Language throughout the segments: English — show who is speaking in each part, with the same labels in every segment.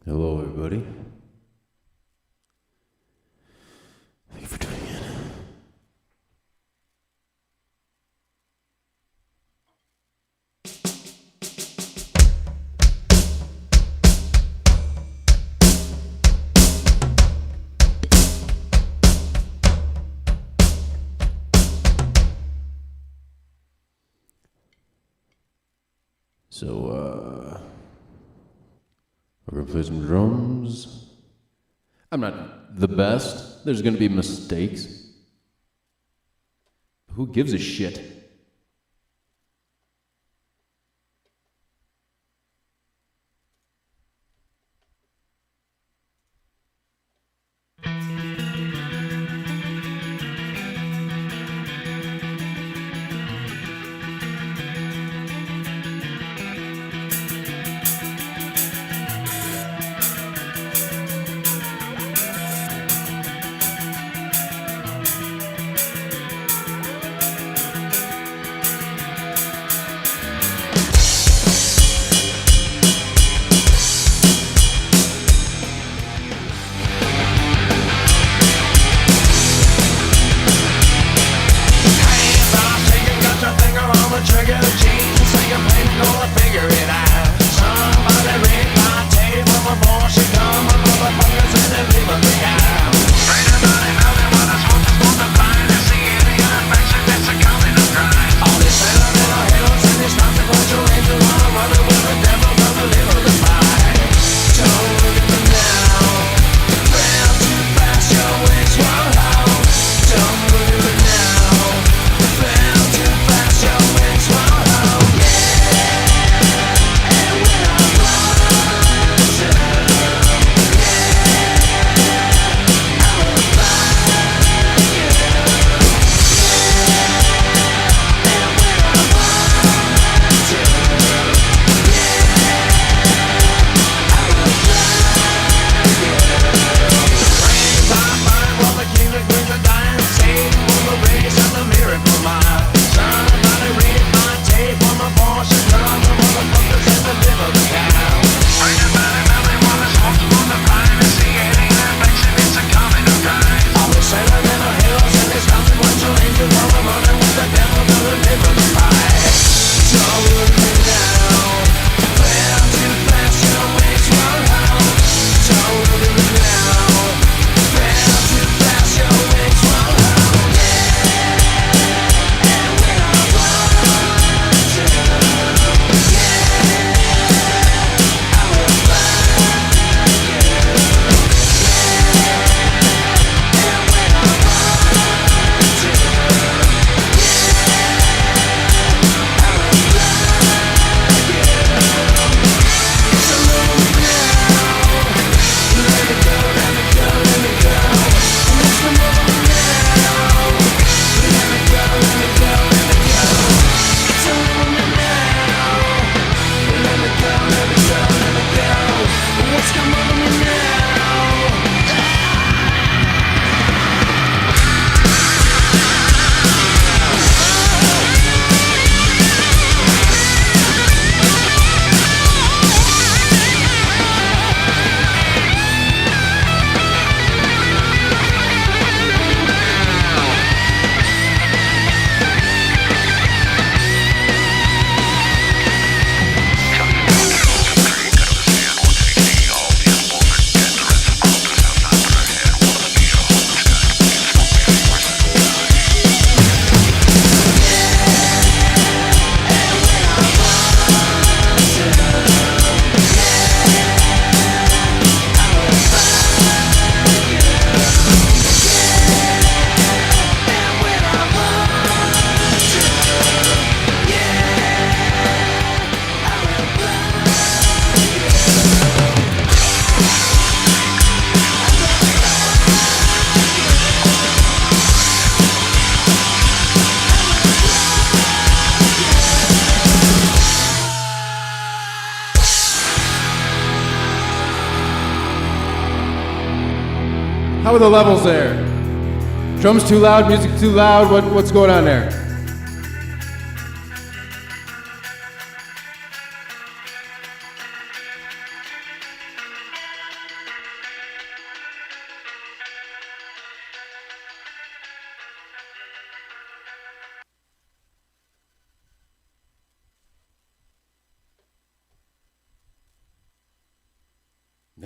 Speaker 1: Hello, everybody. Thank you for tuning in. So, we're gonna play some drums. I'm not the best. There's gonna be mistakes. Who gives a shit? How are the levels there? Drums too loud, music too loud, what's going on there?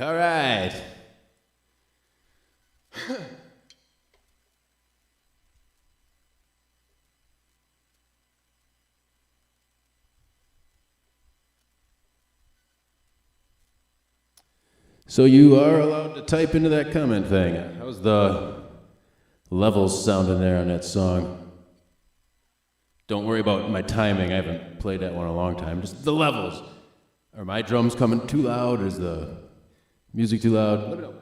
Speaker 1: All right. So you are allowed to type into that comment thing. How's the levels sounding there on that song? Don't worry about my timing. I haven't played that one in a long time. Just the levels. Are my drums coming too loud? Is the music too loud? Let me know.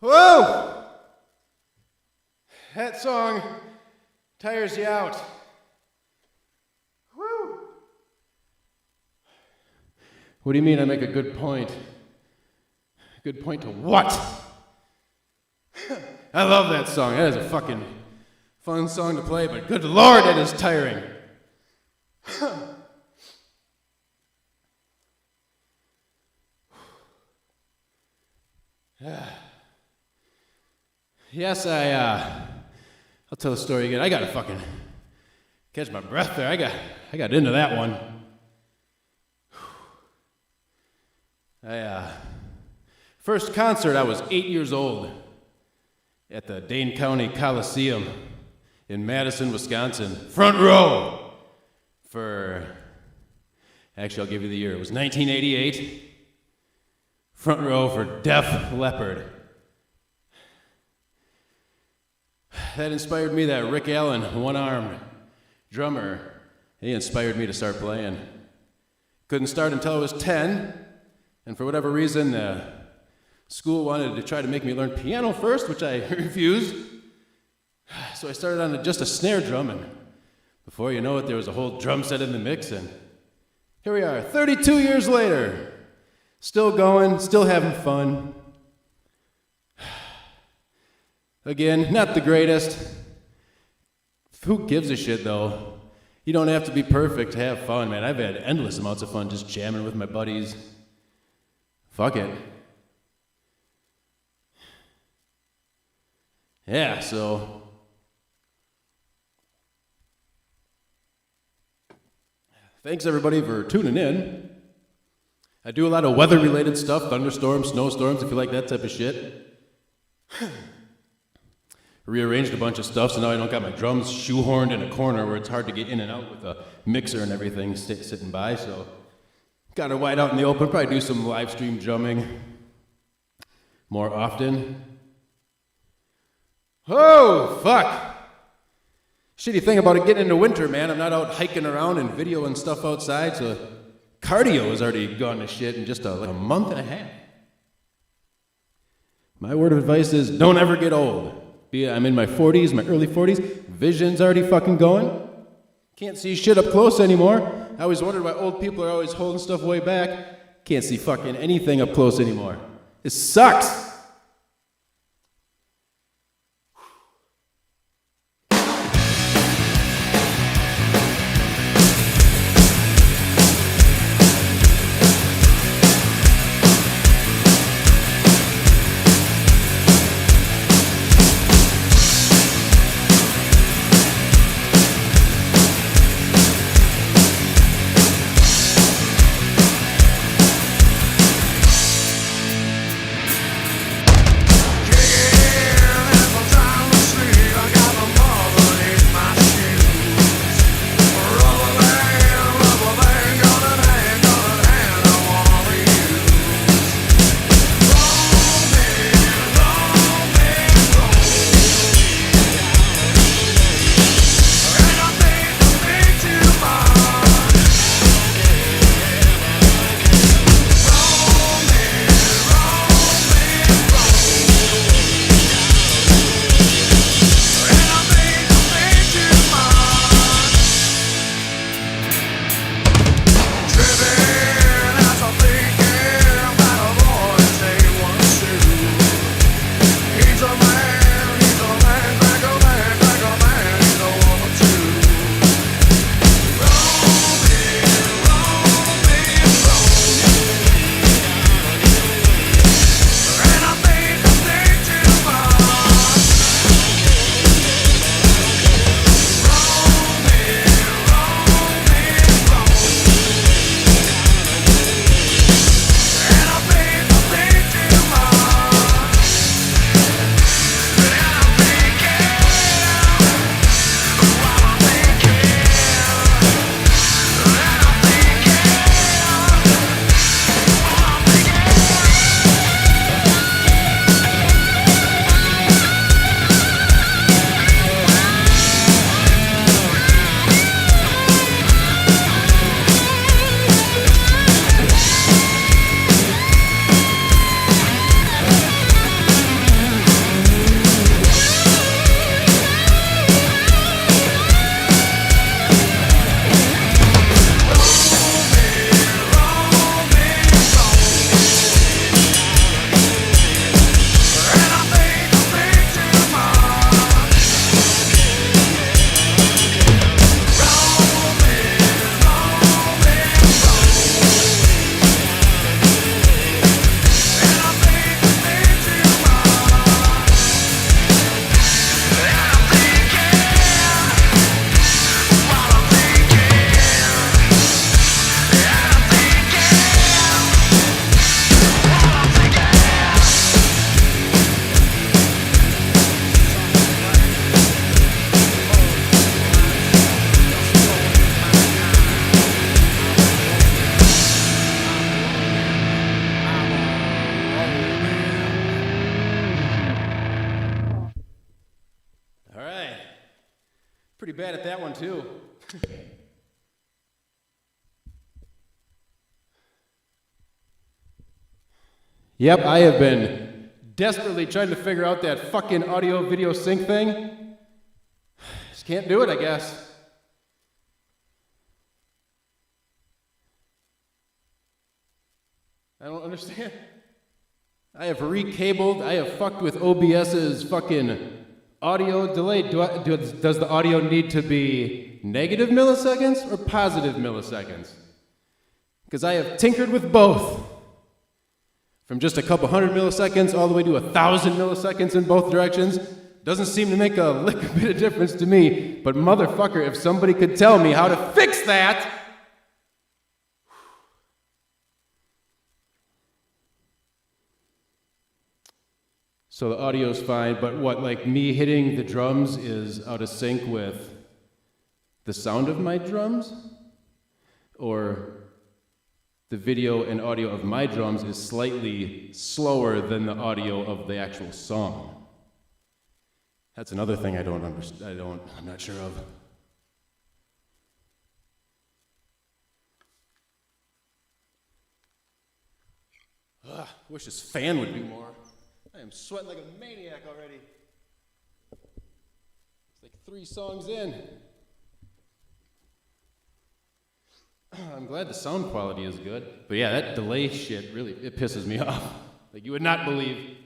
Speaker 1: Whoa! That song tires you out. Woo! What do you mean I make a good point? A good point to what? I love that song. That is a fucking fun song to play, but good lord, that is tiring. Yes, I'll tell the story again. I gotta fucking catch my breath there. I got into that one. First concert, I was 8 years old at the Dane County Coliseum in Madison, Wisconsin. Front row for, actually I'll give you the year. It was 1988. Front row for Def Leppard. That inspired me, that Rick Allen, one-armed drummer. He inspired me to start playing. Couldn't start until I was 10, and for whatever reason, school wanted to try to make me learn piano first, which I refused. So I started on just a snare drum, and before you know it, there was a whole drum set in the mix, and here we are, 32 years later. Still going, still having fun. Again, not the greatest. Who gives a shit, though? You don't have to be perfect to have fun, man. I've had endless amounts of fun just jamming with my buddies. Fuck it. Yeah, so... thanks, everybody, for tuning in. I do a lot of weather-related stuff, thunderstorms, snowstorms, if you like that type of shit. Rearranged a bunch of stuff, so now I don't got my drums shoehorned in a corner where it's hard to get in and out with a mixer and everything sitting by, so got it wide out in the open. Probably do some live stream drumming more often. Oh, fuck! Shitty thing about it getting into winter, man, I'm not out hiking around and videoing stuff outside, so cardio has already gone to shit in just like a month and a half. My word of advice is don't ever get old. I'm in my 40s, my early 40s. Vision's already fucking going. Can't see shit up close anymore. I always wondered why old people are always holding stuff way back. Can't see fucking anything up close anymore. It sucks. Pretty bad at that one, too. Yep, I have been desperately trying to figure out that fucking audio video sync thing. Just can't do it, I guess. I don't understand. I have recabled, I have fucked with OBS's fucking audio delay. Does the audio need to be negative milliseconds or positive milliseconds? Because I have tinkered with both. From just a couple hundred milliseconds all the way to 1,000 milliseconds in both directions. Doesn't seem to make a lick bit of difference to me. But motherfucker, if somebody could tell me how to fix that. So the audio's fine, but what, like me hitting the drums is out of sync with the sound of my drums? Or the video and audio of my drums is slightly slower than the audio of the actual song? That's another thing I don't understand. I'm not sure of. Ugh, wish this fan would be more. I am sweating like a maniac already. It's like 3 songs in. I'm glad the sound quality is good. But yeah, that delay shit really, it pisses me off. Like you would not believe.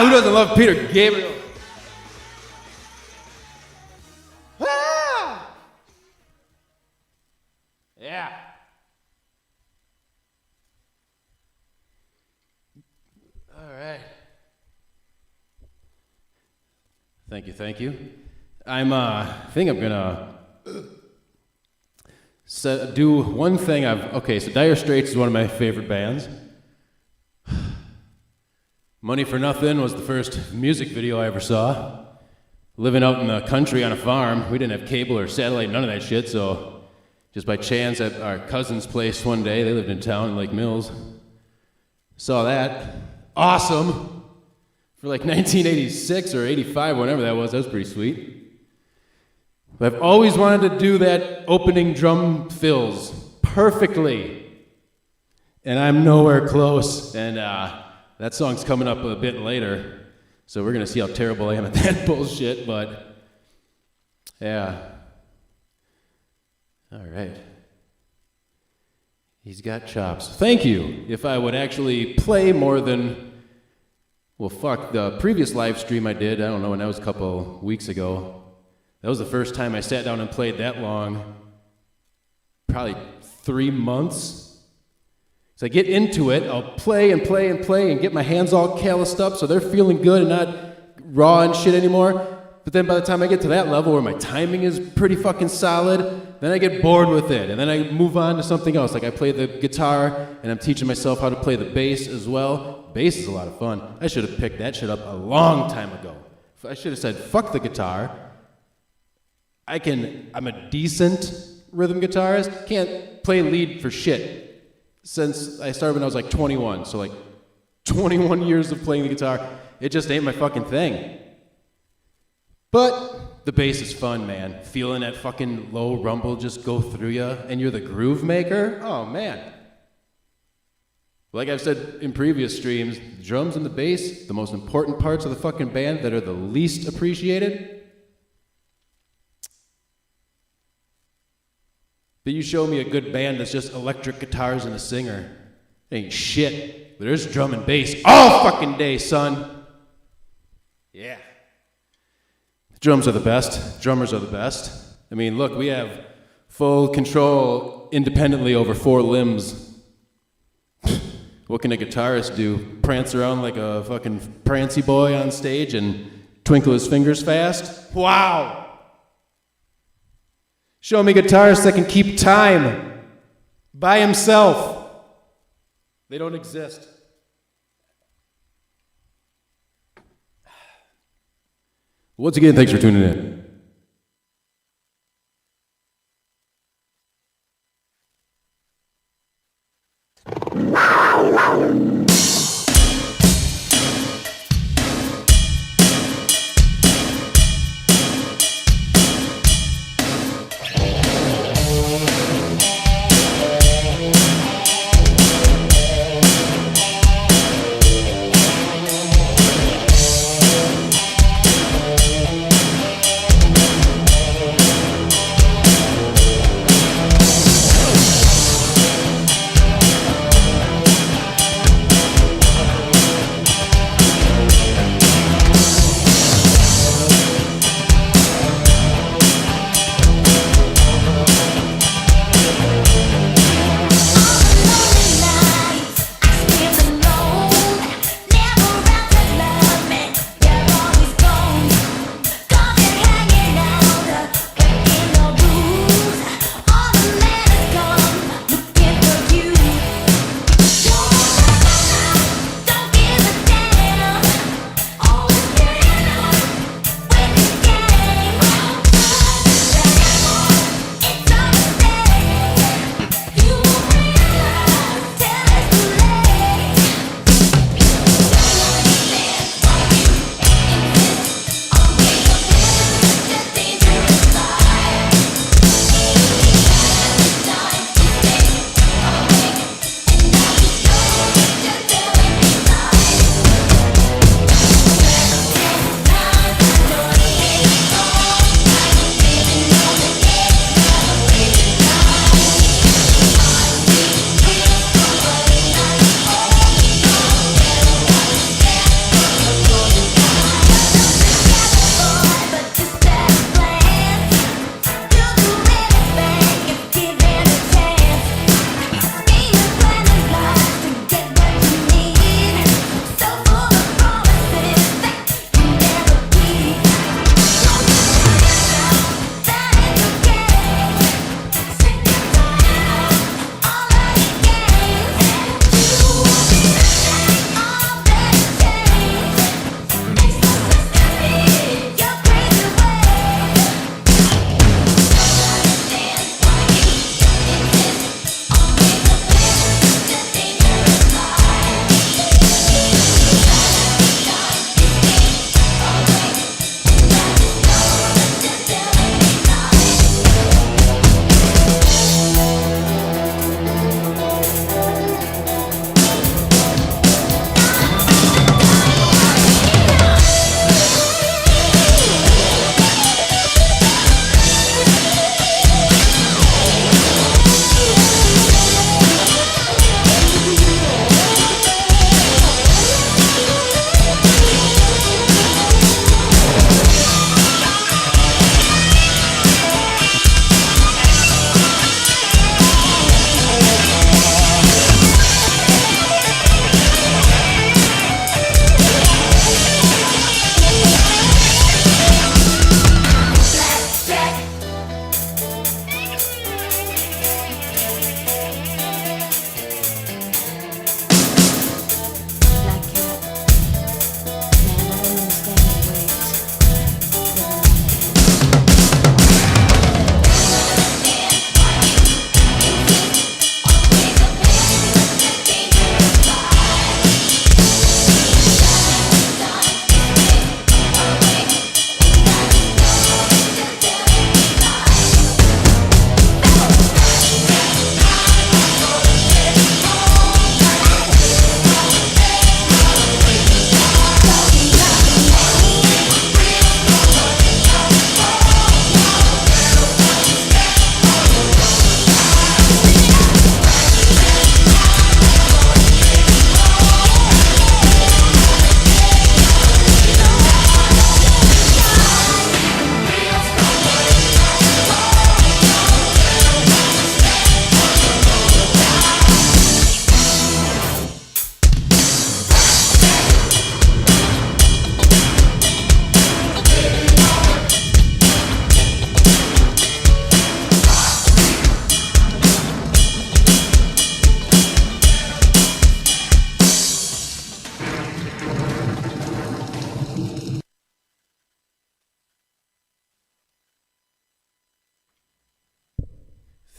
Speaker 1: Who doesn't love Peter Gabriel? Ah! Yeah. All right. Thank you. I think I'm gonna do one thing so Dire Straits is one of my favorite bands. Money for Nothing was the first music video I ever saw. Living out in the country on a farm, we didn't have cable or satellite, none of that shit, so just by chance at our cousin's place one day, they lived in town in Lake Mills, saw that. Awesome! For like 1986 or 85, whatever that was pretty sweet. But I've always wanted to do that opening drum fills perfectly. And I'm nowhere close, and that song's coming up a bit later, so we're gonna see how terrible I am at that bullshit, but yeah. All right. He's got chops. Thank you. If I would actually play more than, the previous live stream I did, I don't know when that was, a couple weeks ago. That was the first time I sat down and played that long, probably 3 months. So I get into it, I'll play and play and play and get my hands all calloused up so they're feeling good and not raw and shit anymore. But then by the time I get to that level where my timing is pretty fucking solid, then I get bored with it. And then I move on to something else. Like I play the guitar and I'm teaching myself how to play the bass as well. Bass is a lot of fun. I should have picked that shit up a long time ago. I should have said, fuck the guitar. I'm a decent rhythm guitarist, can't play lead for shit. Since I started when I was like 21, so like 21 years of playing the guitar, it just ain't my fucking thing. But the bass is fun, man. Feeling that fucking low rumble just go through you, and you're the groove maker, oh man. Like I've said in previous streams, the drums and the bass, the most important parts of the fucking band that are the least appreciated. But you show me a good band that's just electric guitars and a singer. Ain't shit. There's drum and bass all fucking day, son. Yeah. Drums are the best. Drummers are the best. I mean, look, we have full control independently over 4 limbs. What can a guitarist do? Prance around like a fucking prancy boy on stage and twinkle his fingers fast? Wow! Show me guitarists that can keep time by himself. They don't exist. Once again, thanks for tuning in.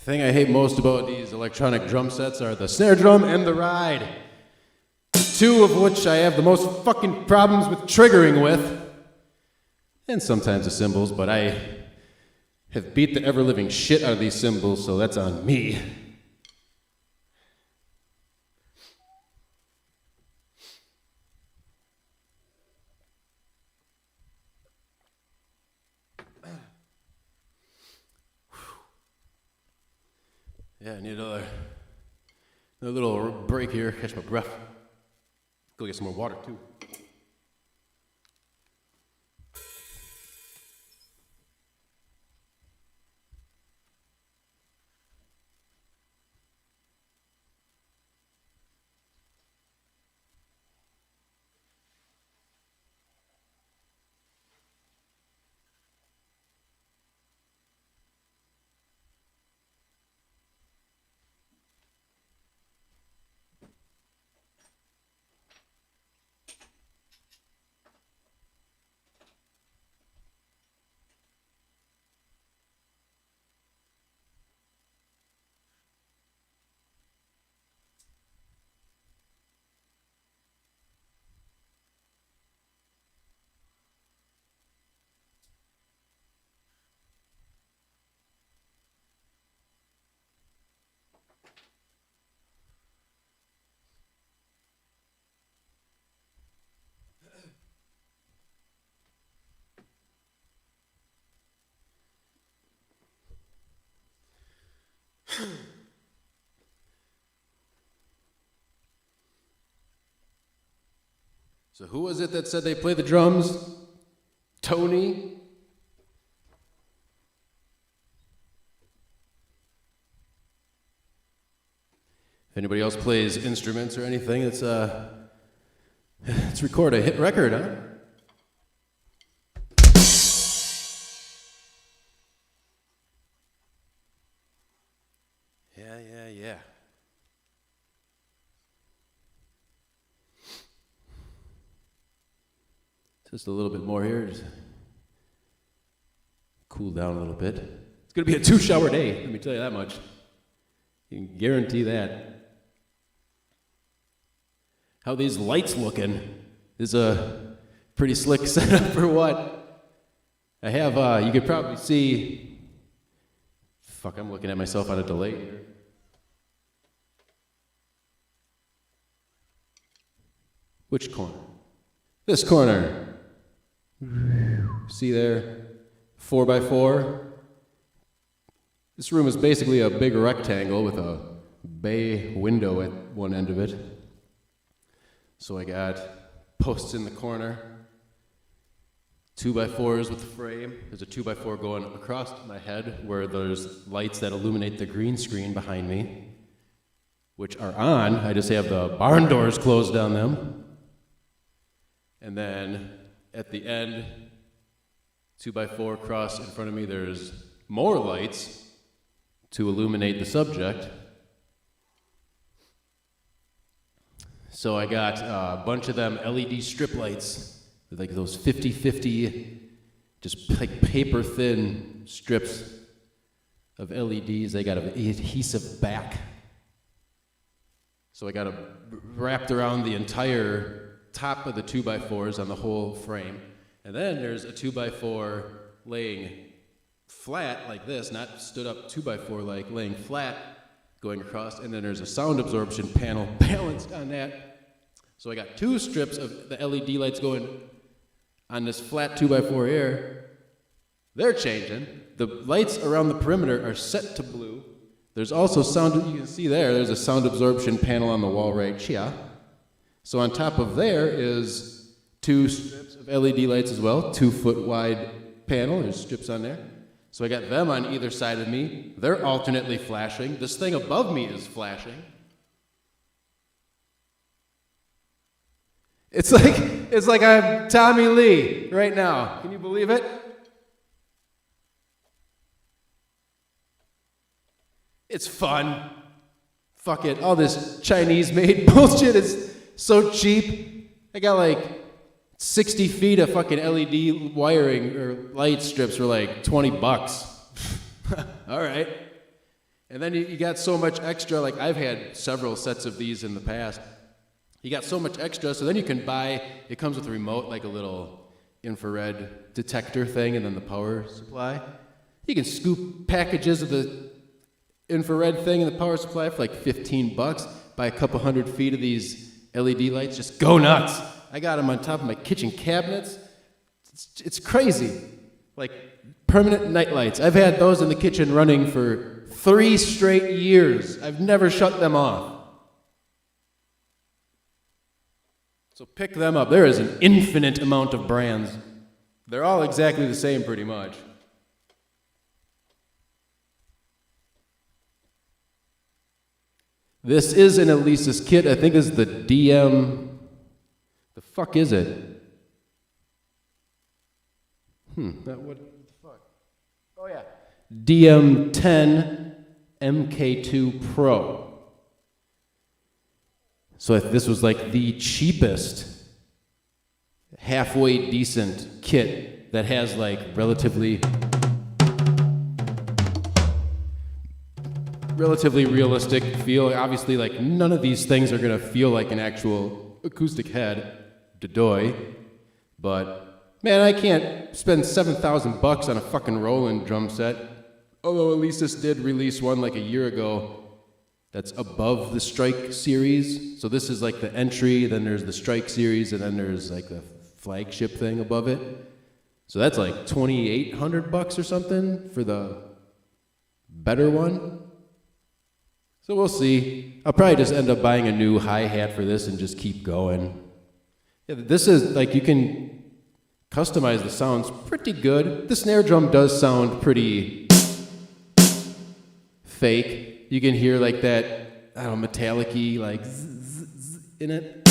Speaker 1: thing I hate most about these electronic drum sets are the snare drum and the ride. Two of which I have the most fucking problems with triggering with. And sometimes the cymbals, but I have beat the ever-living shit out of these cymbals, so that's on me. Yeah, I need another little break here, catch my breath. Go get some more water, too. So who was it that said they play the drums? Tony? If anybody else plays instruments or anything, let's record a hit record, huh? Yeah. Just a little bit more here. Just cool down a little bit. It's going to be a 2-shower day, let me tell you that much. You can guarantee that. How these lights looking is a pretty slick setup for what? I have, you could probably see, I'm looking at myself on a delay here. Which corner? This corner. See there? 4x4. This room is basically a big rectangle with a bay window at one end of it. So I got posts in the corner, 2x4s with the frame. There's a 2x4 going across my head where there's lights that illuminate the green screen behind me, which are on. I just have the barn doors closed on them. And then at the end, 2x4 across in front of me, there's more lights to illuminate the subject. So I got a bunch of them LED strip lights, like those 50-50, just like paper thin strips of LEDs. They got an adhesive back. So I got them wrapped around the entire top of the 2x4s on the whole frame. And then there's a 2x4 laying flat like this, not stood up 2x4 like laying flat going across, and then there's a sound absorption panel balanced on that. So I got 2 strips of the LED lights going on this flat 2x4 here. They're changing. The lights around the perimeter are set to blue. There's also sound, you can see there's a sound absorption panel on the wall right here. So on top of there is 2 strips of LED lights as well, 2-foot wide panel, there's strips on there. So I got them on either side of me. They're alternately flashing. This thing above me is flashing. It's like I'm Tommy Lee right now. Can you believe it? It's fun. Fuck it. All this Chinese-made bullshit is so cheap. I got like 60 feet of fucking LED wiring or light strips for like $20. All right. And then you got so much extra, like I've had several sets of these in the past. You got so much extra, so then you can buy, it comes with a remote, like a little infrared detector thing, and then the power supply. You can scoop packages of the infrared thing and the power supply for like $15, buy a couple 100 feet of these LED lights, just go nuts. I got them on top of my kitchen cabinets. It's crazy. Like permanent night lights. I've had those in the kitchen running for 3 straight years. I've never shut them off. So pick them up. There is an infinite amount of brands. They're all exactly the same pretty much. This is an Elisa's kit. I think it's the DM. The fuck is it? What the fuck? Oh yeah. DM10 MK2 Pro. So this was like the cheapest, halfway decent kit that has like relatively realistic feel. Obviously, like none of these things are gonna feel like an actual acoustic head, Dodoy, but man, I can't spend $7,000 on a fucking Roland drum set. Although Elisa's did release one like a year ago that's above the Strike series. So this is like the entry, then there's the Strike series, and then there's like the flagship thing above it. So that's like $2,800 or something for the better one. So we'll see. I'll probably just end up buying a new hi-hat for this and just keep going. Yeah, this is like, you can customize the sounds pretty good. The snare drum does sound pretty fake. You can hear like that, I don't know, metallic-y, like zzz in it.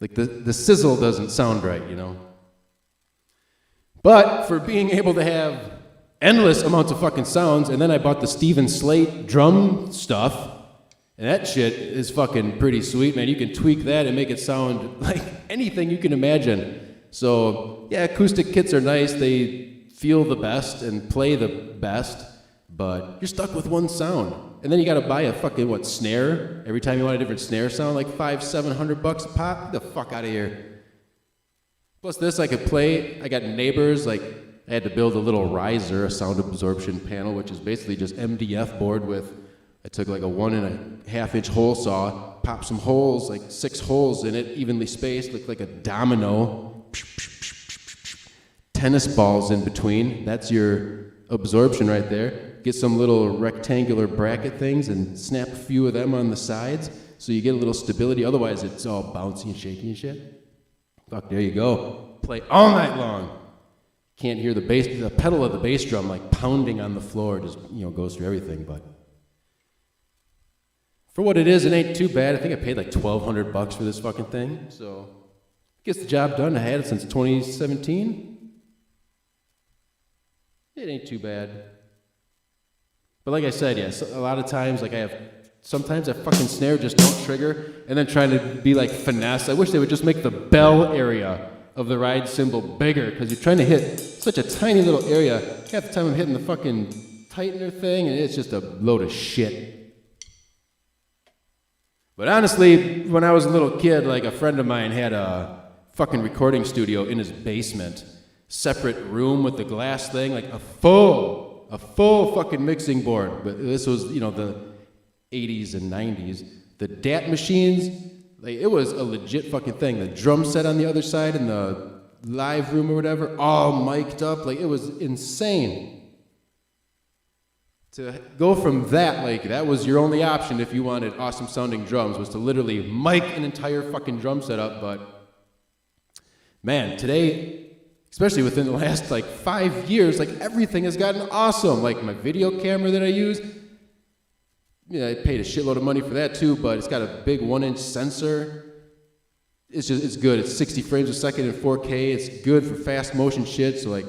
Speaker 1: Like the sizzle doesn't sound right, you know. But for being able to have endless amounts of fucking sounds, and then I bought the Steven Slate drum stuff, and that shit is fucking pretty sweet, man. You can tweak that and make it sound like anything you can imagine. So, yeah, acoustic kits are nice. They feel the best and play the best, but you're stuck with one sound. And then you gotta buy a fucking, snare? Every time you want a different snare sound, like $500-700 a pop? Get the fuck out of here. Plus this, I could play, I got neighbors, like, I had to build a little riser, a sound absorption panel, which is basically just MDF board with, I took like a 1.5-inch hole saw, popped some holes, like 6 holes in it, evenly spaced, looked like a domino. Tennis balls in between, that's your absorption right there. Get some little rectangular bracket things and snap a few of them on the sides so you get a little stability, otherwise it's all bouncy and shaky and shit. Fuck, there you go. Play all night long. Can't hear the bass, the pedal of the bass drum like pounding on the floor, just, goes through everything, but for what it is, it ain't too bad. I think I paid like $1,200 for this fucking thing, so gets the job done. I had it since 2017. It ain't too bad. But like I said, yes, a lot of times, like sometimes that fucking snare just don't trigger, and then trying to be like finesse. I wish they would just make the bell area of the ride cymbal bigger, because you're trying to hit such a tiny little area. Half the time I'm hitting the fucking tightener thing, and it's just a load of shit. But honestly, when I was a little kid, like a friend of mine had a fucking recording studio in his basement, separate room with the glass thing, like a full fucking mixing board. But this was, the 80s and 90s. The DAT machines, like, it was a legit fucking thing. The drum set on the other side in the live room or whatever, all mic'd up. Like, it was insane. To go from that, like, that was your only option if you wanted awesome sounding drums, was to literally mic an entire fucking drum set up. But man, today, especially within the last like 5 years, like everything has gotten awesome. Like my video camera that I use, I paid a shitload of money for that too, but it's got a big 1-inch sensor. It's good. It's 60 frames a second in 4K. It's good for fast motion shit. So like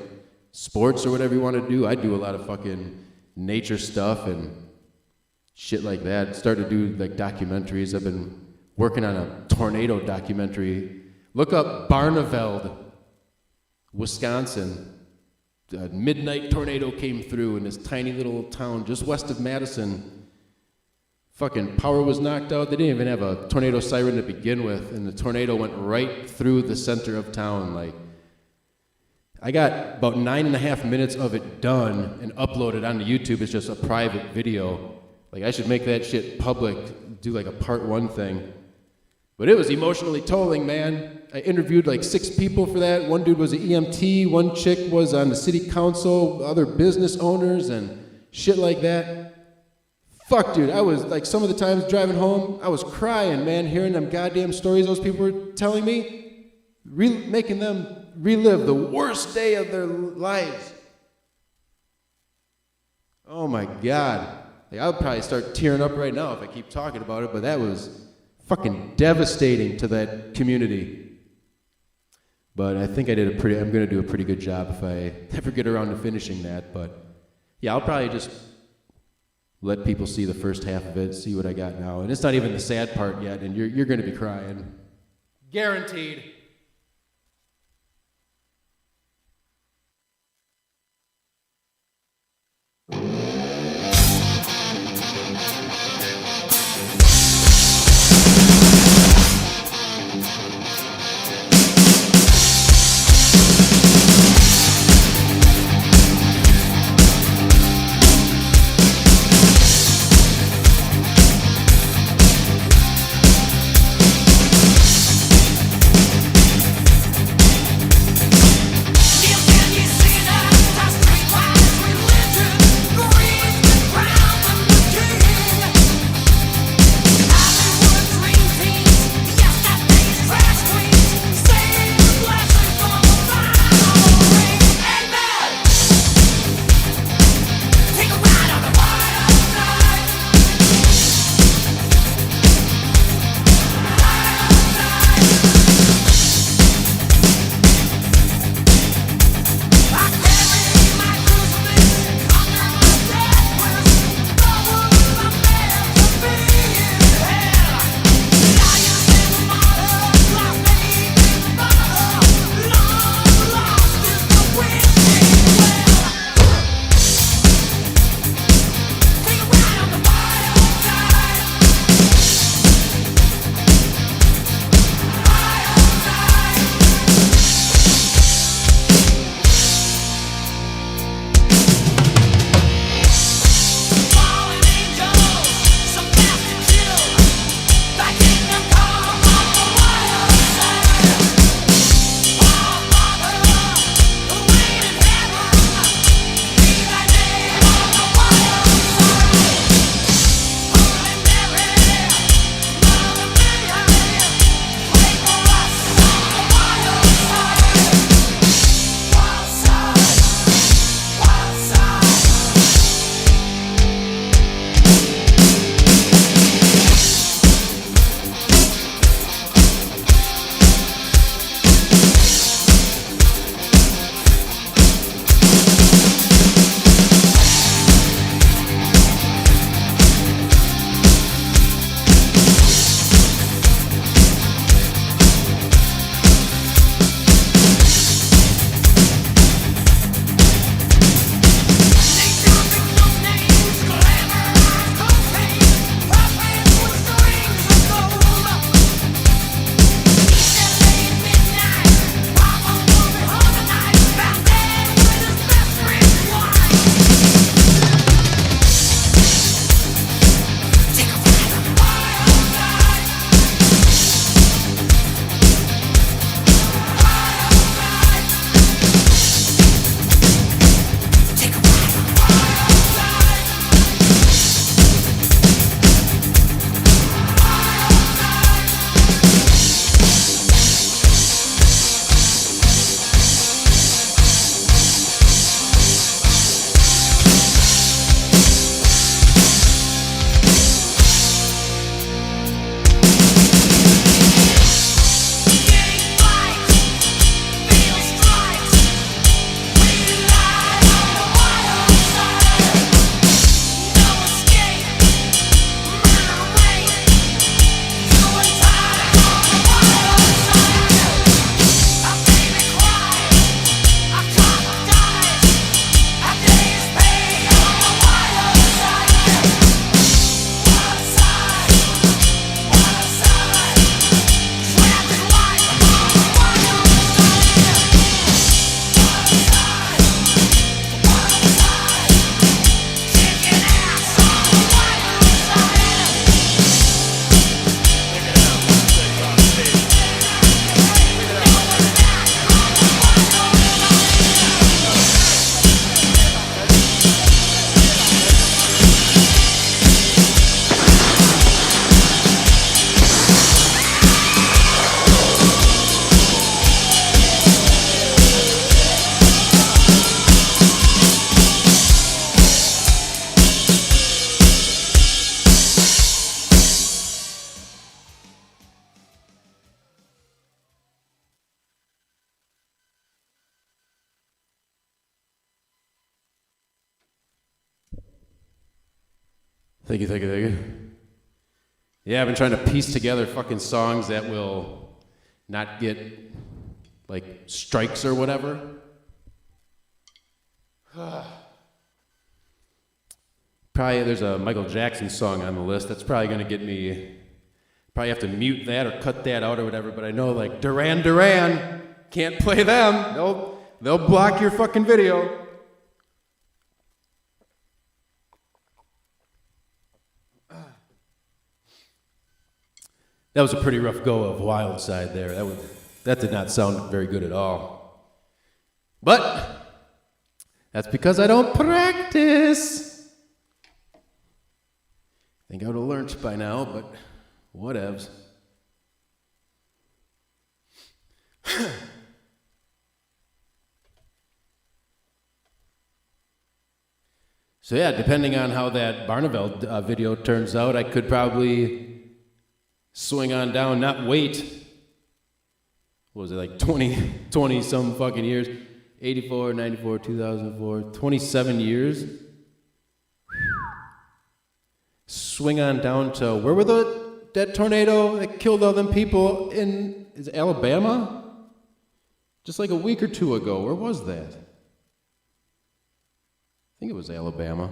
Speaker 1: sports or whatever you want to do. I do a lot of fucking nature stuff and shit like that. Started to do like documentaries. I've been working on a tornado documentary. Look up Barneveld, Wisconsin. a midnight tornado came through in this tiny little town just west of Madison. Fucking power was knocked out. They didn't even have a tornado siren to begin with, and the tornado went right through the center of town. Like, I got about 9.5 minutes of it done and uploaded onto YouTube. It's just a private video. Like, I should make that shit public, do like a part 1 thing. But it was emotionally tolling, man. I interviewed like 6 people for that. One dude was an EMT, one chick was on the city council, other business owners and shit like that. Fuck, dude, I was like, some of the times driving home, I was crying, man, hearing them goddamn stories those people were telling me, making them relive the worst day of their lives. Oh my God. Like, I'll probably start tearing up right now if I keep talking about it, but that was fucking devastating to that community. But I think I'm gonna do a pretty good job if I ever get around to finishing that. But yeah, I'll probably just let people see the first half of it, see what I got now. And it's not even the sad part yet, and you're gonna be crying. Guaranteed. Thank you, thank you, thank you. Yeah, I've been trying to piece together fucking songs that will not get, like, strikes or whatever. Probably there's a Michael Jackson song on the list that's probably gonna get me, probably have to mute that or cut that out or whatever, but I know, like, Duran Duran, can't play them. They'll block your fucking video. That was a pretty rough go of Wild Side there. That did not sound very good at all. But that's because I don't practice. I think I would have learned by now, but whatevs. So yeah, depending on how that Barneveld video turns out, I could probably swing on down, not wait. What was it, like 20 some fucking years? 84, 94, 2004, 27 years. Swing on down to, where were that tornado that killed all them people in, is it Alabama? Just like a week or two ago, where was that? I think it was Alabama.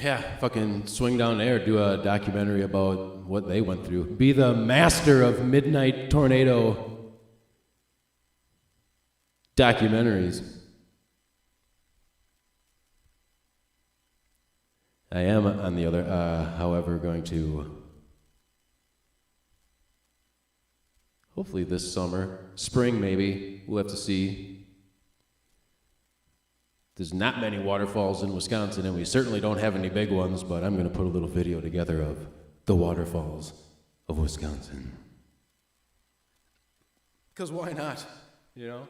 Speaker 1: Yeah, fucking swing down there, do a documentary about what they went through. Be the master of midnight tornado documentaries. I am, on the other, however, going to, hopefully this summer, spring maybe, we'll have to see. There's not many waterfalls in Wisconsin, and we certainly don't have any big ones, but I'm going to put a little video together of the waterfalls of Wisconsin. Because why not, you know?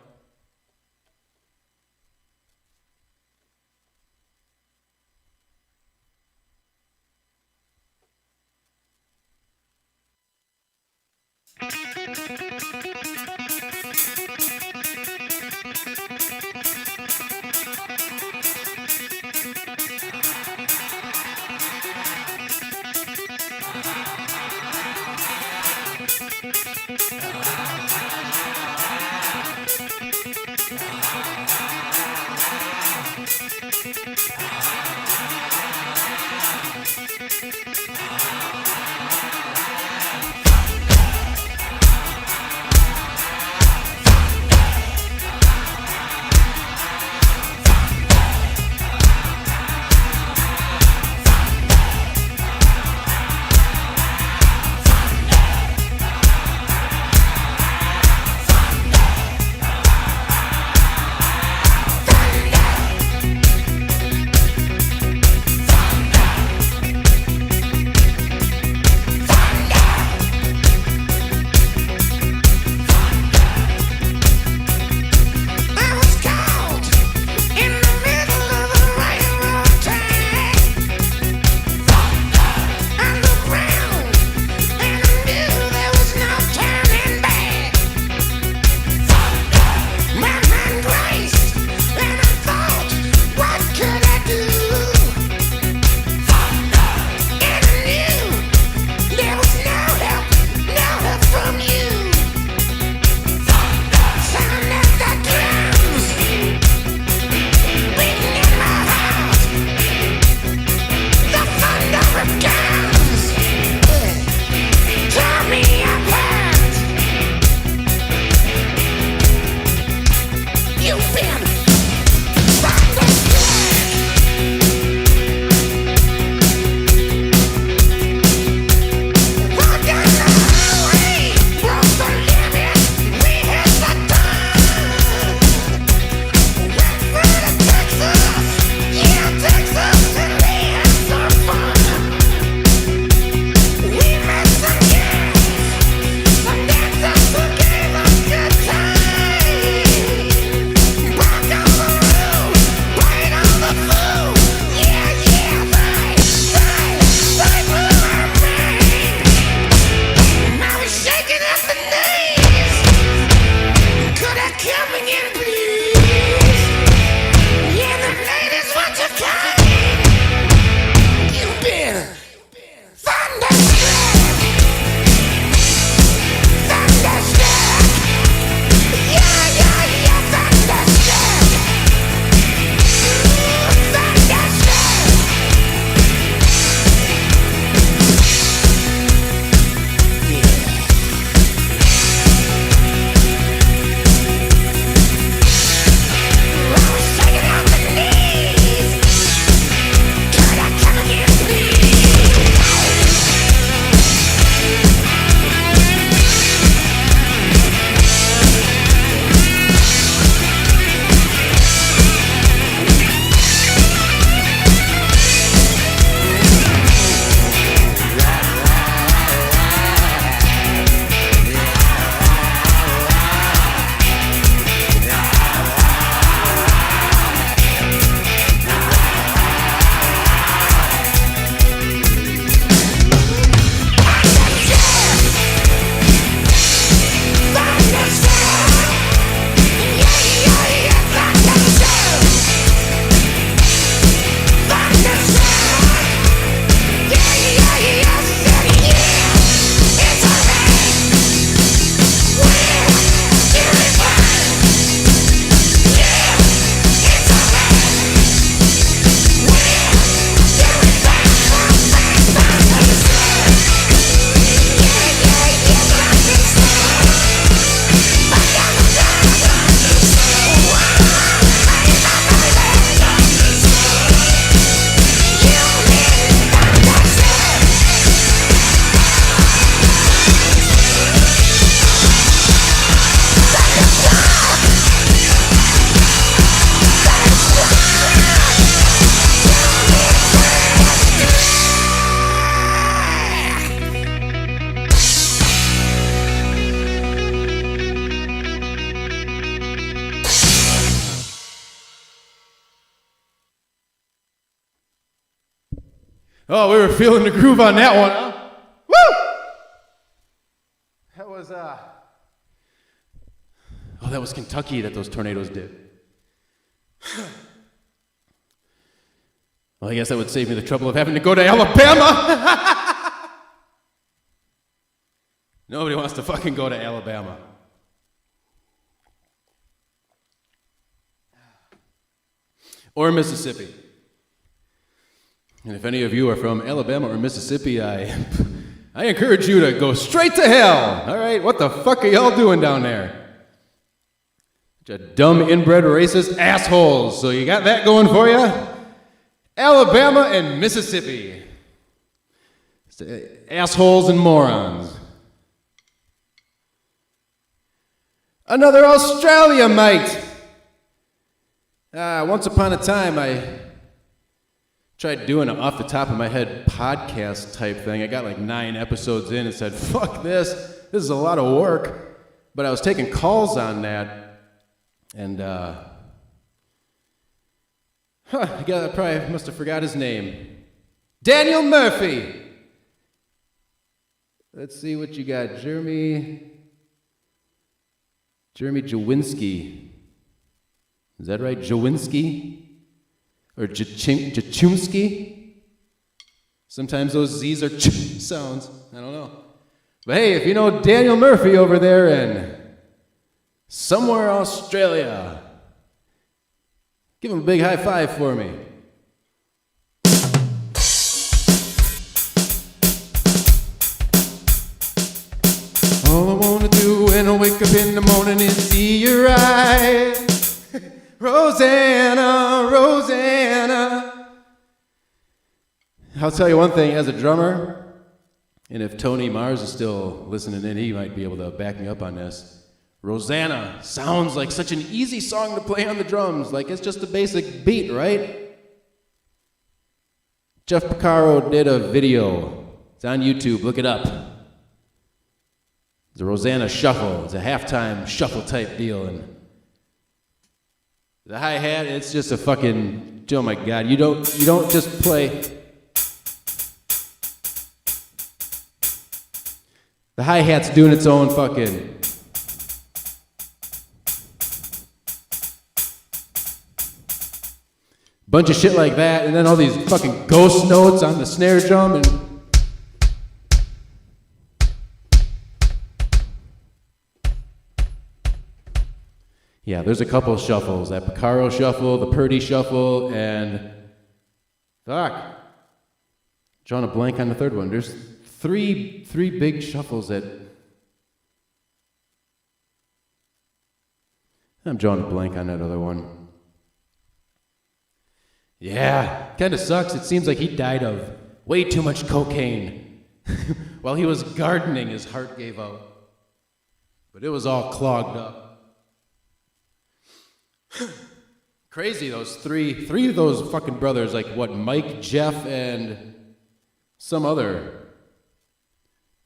Speaker 1: Oh, we were feeling the groove on that one, huh? Woo! That was, oh, that was Kentucky that those tornadoes did. Well, I guess that would save me the trouble of having to go to Alabama. Nobody wants to fucking go to Alabama. Or Mississippi. And if any of you are from Alabama or Mississippi, I encourage you to go straight to hell. All right, what the fuck are y'all doing down there? Bunch of dumb, inbred, racist assholes. So you got that going for you? Alabama and Mississippi. Assholes and morons. Another Australia, mate. Once upon a time, I tried doing an off the top of my head podcast type thing. I got like 9 episodes in and said, fuck this. This is a lot of work. But I was taking calls on that. And, I probably must have forgot his name. Daniel Murphy. Let's see what you got. Jeremy Jawinski. Is that right? Jawinski? Or Jachumski? Sometimes those Z's are ch sounds. I don't know. But hey, if you know Daniel Murphy over there in somewhere Australia, give him a big high five for me. All I wanna do when I wake up in the morning is see your eyes. Rosanna, Rosanna. I'll tell you one thing, as a drummer, and if Tony Mars is still listening in, he might be able to back me up on this. Rosanna sounds like such an easy song to play on the drums, like it's just a basic beat, right? Jeff Porcaro did a video. It's on YouTube, look it up. It's a Rosanna shuffle. It's a halftime shuffle type deal, and the hi-hat, it's just a fucking, oh my God, you don't just play. The hi-hat's doing its own fucking. Bunch of shit like that, and then all these fucking ghost notes on the snare drum, and yeah, there's a couple shuffles. That Porcaro shuffle, the Purdy shuffle, and fuck. Drawing a blank on the third one. There's three big shuffles that I'm drawing a blank on that other one. Yeah, kind of sucks. It seems like he died of way too much cocaine. While he was gardening, his heart gave out. But it was all clogged up. Crazy, those three of those fucking brothers, like what, Mike, Jeff, and some other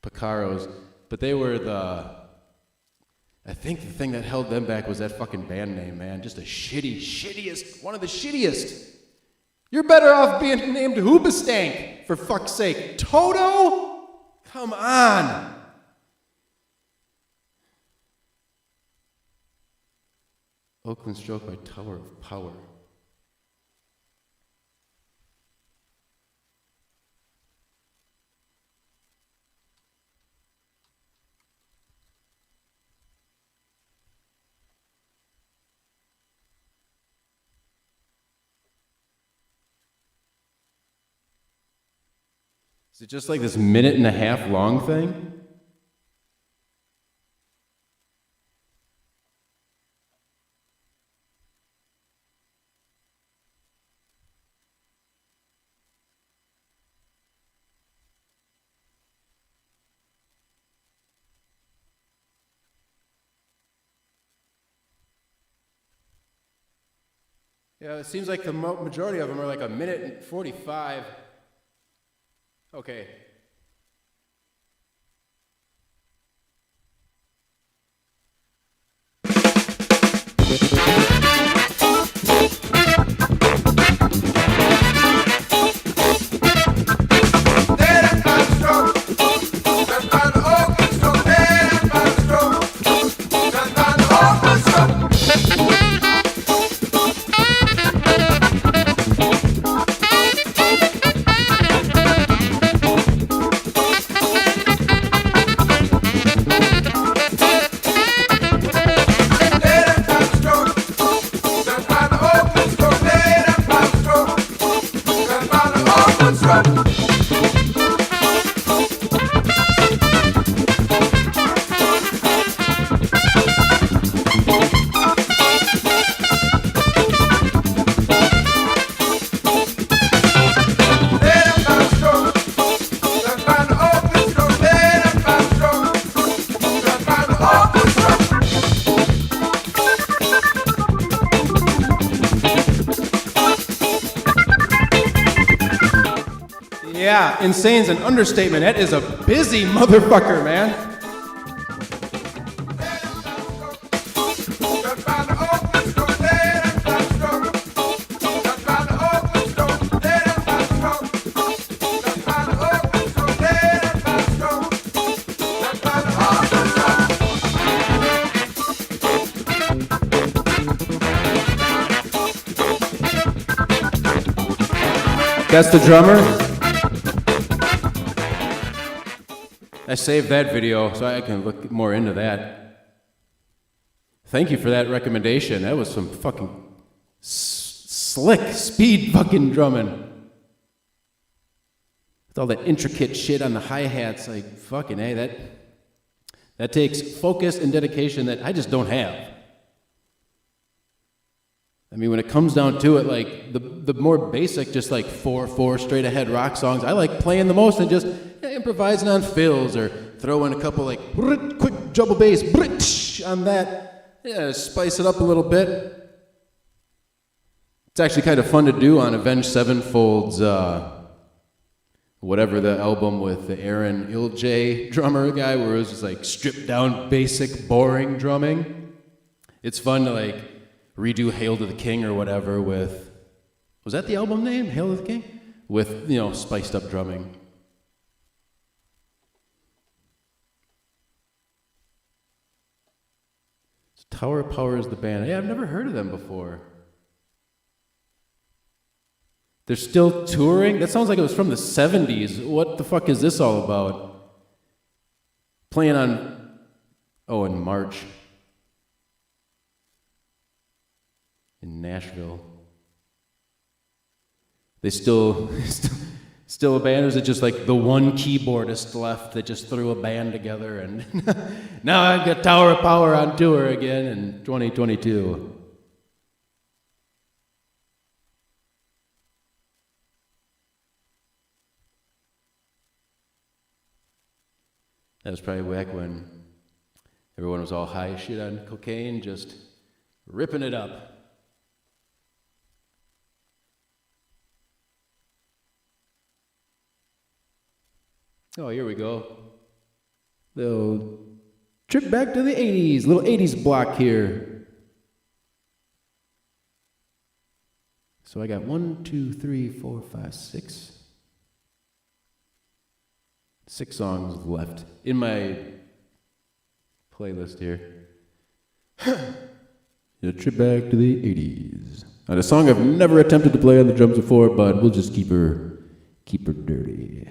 Speaker 1: Porcaros. But they were I think the thing that held them back was that fucking band name, man. Just a shittiest, one of the shittiest. You're better off being named Hoobastank, for fuck's sake. Toto? Come on. Oakland struck by Tower of Power. Is it just like this 1.5-minute long thing? Yeah, it seems like the majority of them are like 1:45. Okay. Yeah, insane's an understatement. That is a busy motherfucker, man. That's the drummer. I saved that video so I can look more into that. Thank you for that recommendation. That was some fucking slick speed fucking drumming. With all that intricate shit on the hi-hats, like fucking hey, that takes focus and dedication that I just don't have. I mean, when it comes down to it, like the more basic, just like 4/4 straight ahead rock songs, I like playing the most and just improvising on fills or throw in a couple like quick double bass on that, spice it up a little bit. It's actually kind of fun to do on Avenged Sevenfold's whatever the album with the Aaron Ilj drummer guy, where it was just like stripped down, basic, boring drumming. It's fun to like redo Hail to the King or whatever with, was that the album name, Hail to the King? With, spiced up drumming. Tower of Power is the band. Yeah, I've never heard of them before. They're still touring? That sounds like it was from the 70s. What the fuck is this all about? Playing on, in March. In Nashville. They still a band, or is it just like the one keyboardist left that just threw a band together and now I've got Tower of Power on tour again in 2022. That was probably back when everyone was all high as shit on cocaine, just ripping it up. Oh, here we go. Little trip back to the 80s, little 80s block here. So I got 1, 2, 3, 4, 5, 6. 6 songs left in my playlist here. A trip back to the 80s. And a song I've never attempted to play on the drums before, but we'll just keep her dirty.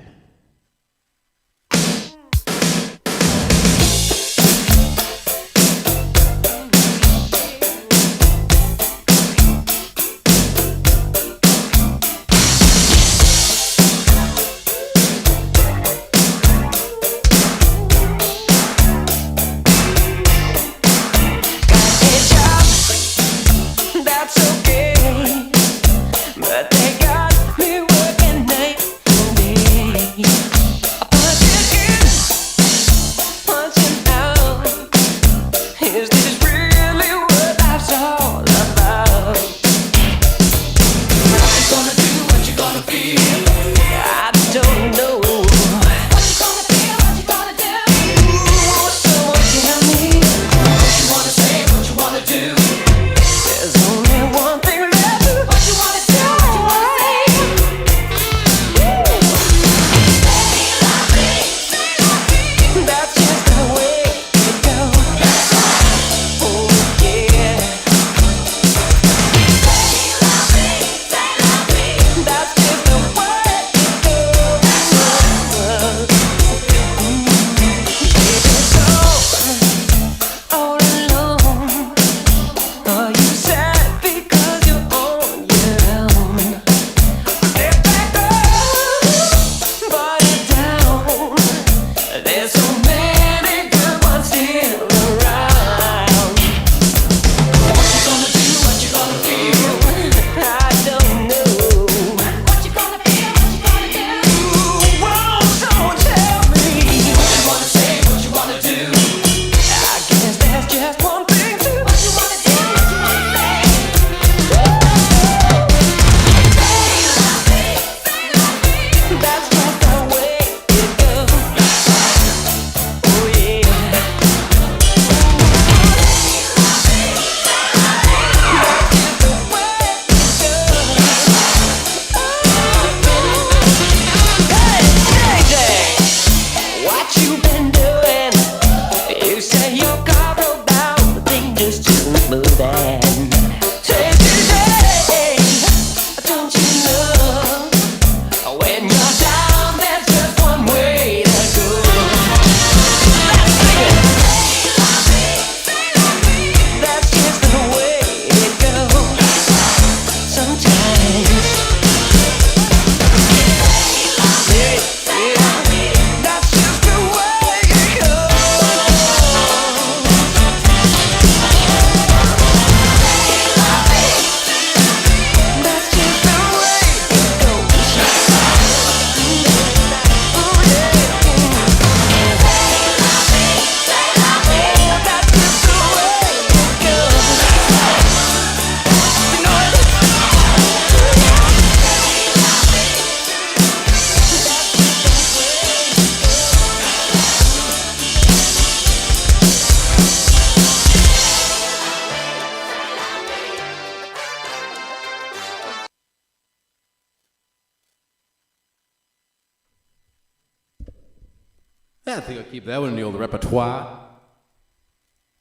Speaker 1: I think I'll keep that one in the old repertoire.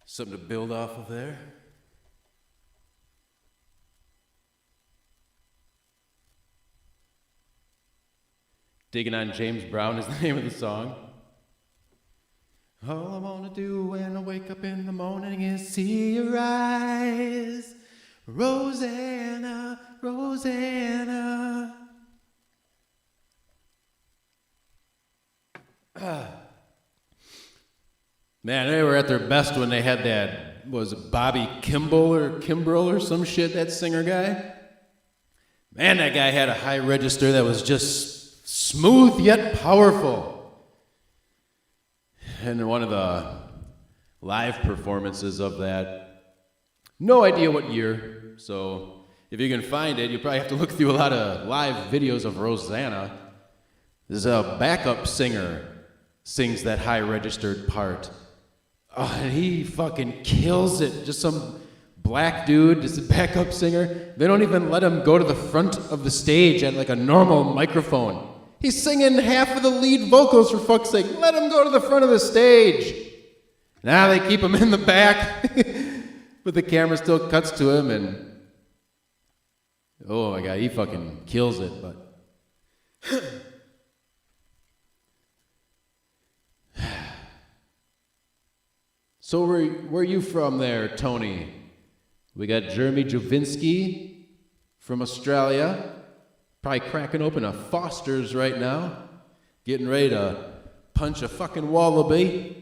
Speaker 1: Something to build off of there. Digging on James Brown is the name of the song. All I want to do when I wake up in the morning is see your eyes, Rosanna, Rosanna. Man, they were at their best when they had that, was it Bobby Kimbrell or some shit, that singer guy? Man, that guy had a high register that was just smooth yet powerful. And one of the live performances of that, no idea what year, so if you can find it, you probably have to look through a lot of live videos of Rosanna. There's a backup singer sings that high registered part. Oh, and he fucking kills it. Just some black dude, just a backup singer. They don't even let him go to the front of the stage at like a normal microphone. He's singing half of the lead vocals, for fuck's sake. Let him go to the front of the stage. Now they keep him in the back, but the camera still cuts to him, and oh my God, he fucking kills it, but so where are you from there, Tony? We got Jeremy Jovinsky from Australia, probably cracking open a Foster's right now, getting ready to punch a fucking wallaby.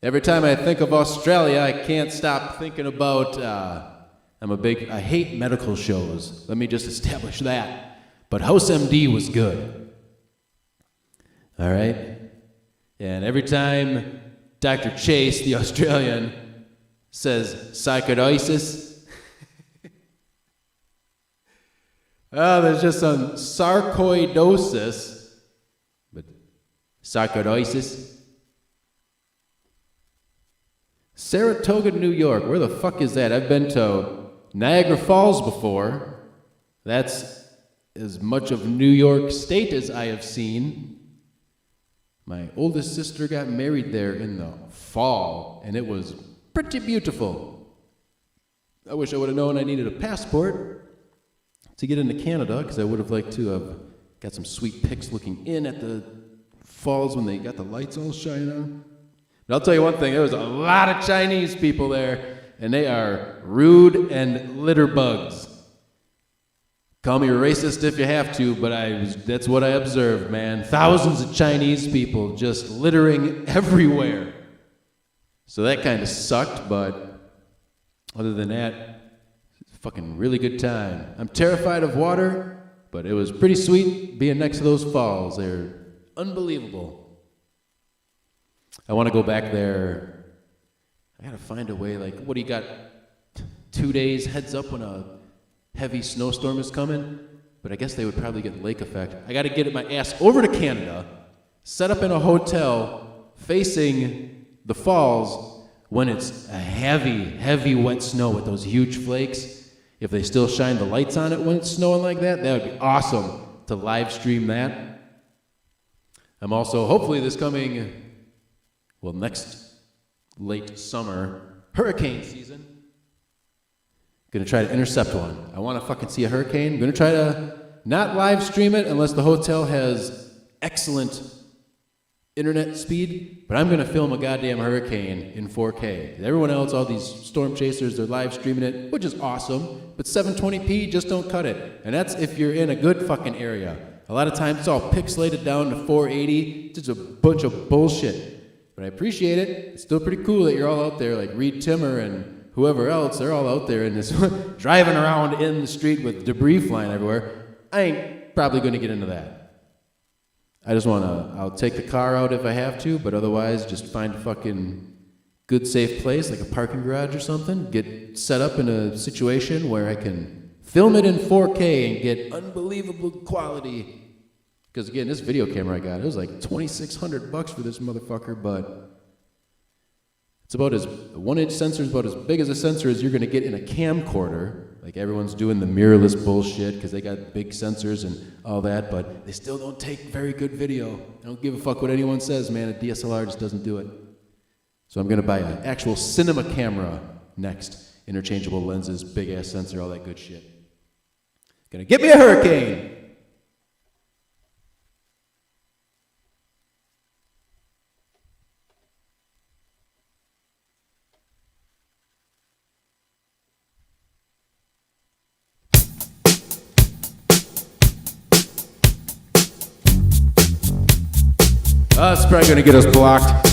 Speaker 1: Every time I think of Australia, I can't stop thinking about, I hate medical shows. Let me just establish that. But House MD was good. All right? And every time Dr. Chase, the Australian, says psychosis. Oh, there's just some sarcoidosis, but sarcoidosis. Saratoga, New York. Where the fuck is that? I've been to Niagara Falls before. That's as much of New York State as I have seen. My oldest sister got married there in the fall, and it was pretty beautiful. I wish I would have known I needed a passport to get into Canada, because I would have liked to have got some sweet pics looking in at the falls when they got the lights all shining on. But I'll tell you one thing, there was a lot of Chinese people there, and they are rude and litter bugs. Call me a racist if you have to, but that's what I observed, man. Thousands of Chinese people just littering everywhere. So that kind of sucked, but other than that, fucking really good time. I'm terrified of water, but it was pretty sweet being next to those falls. They're unbelievable. I want to go back there. I gotta find a way, like, what do you got? 2 days heads up when a heavy snowstorm is coming? But I guess they would probably get lake effect. I gotta get my ass over to Canada, set up in a hotel facing the falls when it's a heavy, heavy wet snow with those huge flakes. If they still shine the lights on it when it's snowing like that, that would be awesome to live stream that. I'm also, hopefully this coming, next late summer, hurricane season, gonna try to intercept one. I wanna fucking see a hurricane. Gonna try to not live stream it unless the hotel has excellent internet speed, but I'm gonna film a goddamn hurricane in 4K. Everyone else, all these storm chasers, they're live streaming it, which is awesome, but 720p just don't cut it. And that's if you're in a good fucking area. A lot of times it's all pixelated down to 480. It's just a bunch of bullshit. But I appreciate it. It's still pretty cool that you're all out there, like Reed Timmer and whoever else, they're all out there in this driving around in the street with debris flying everywhere. I ain't probably gonna get into that. I just I'll take the car out if I have to, but otherwise just find a fucking good safe place, like a parking garage or something, get set up in a situation where I can film it in 4K and get unbelievable quality. Because again, this video camera I got, it was like $2,600 for this motherfucker, but it's about as, a 1-inch sensor is about as big as a sensor as you're gonna get in a camcorder. Like everyone's doing the mirrorless bullshit because they got big sensors and all that, but they still don't take very good video. I don't give a fuck what anyone says, man. A DSLR just doesn't do it. So I'm gonna buy an actual cinema camera next. Interchangeable lenses, big ass sensor, all that good shit. Gonna get me a Hurricane. It's probably gonna get us blocked.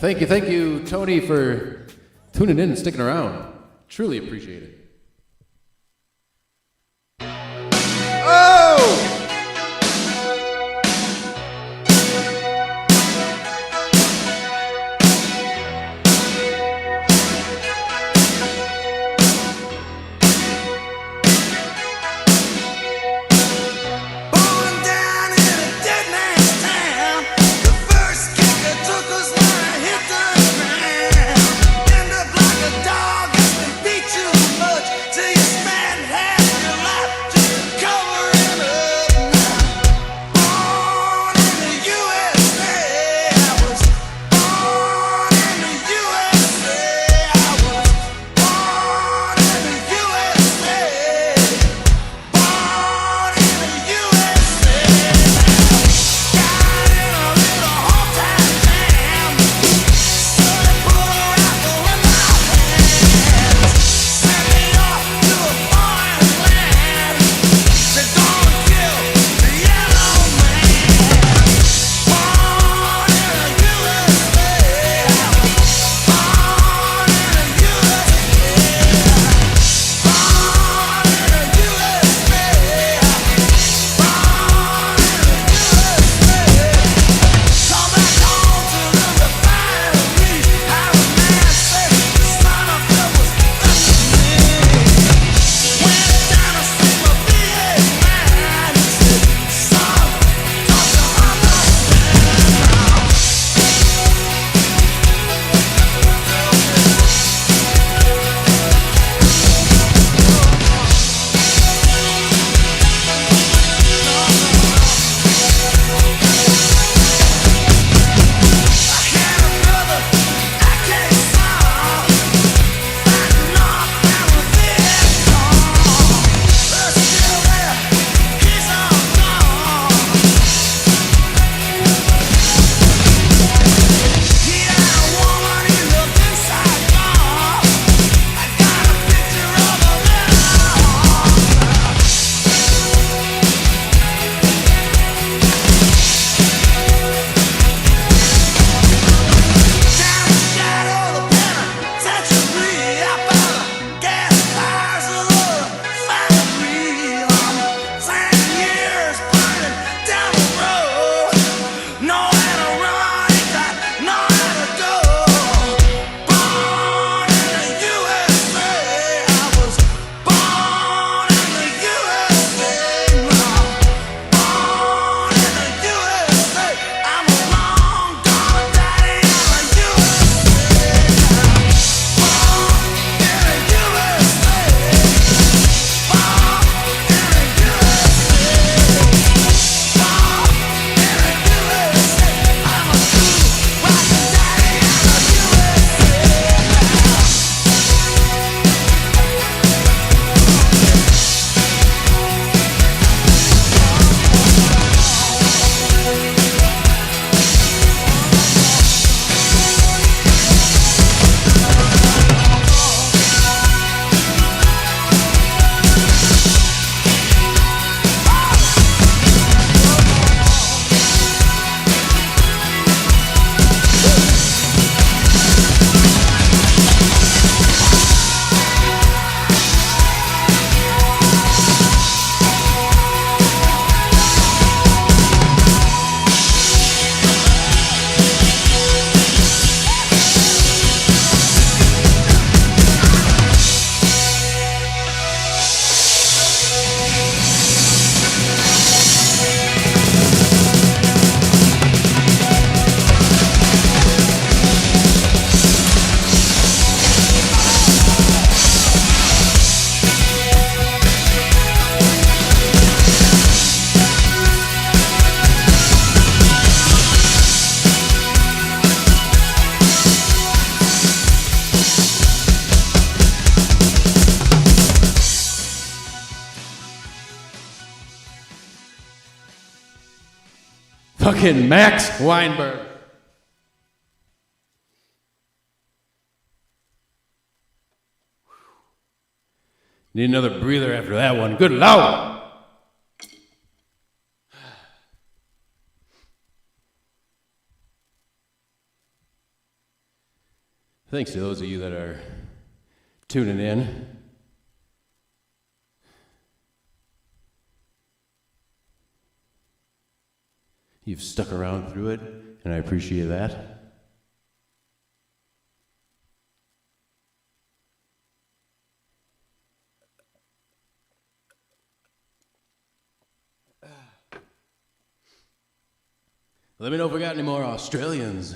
Speaker 1: Thank you, Tony, for tuning in and sticking around. Truly appreciate it. Oh! Fucking Max Weinberg. Need another breather after that one. Good Lord. Thanks to those of you that are tuning in. You've stuck around through it, and I appreciate that. Let me know if we got any more Australians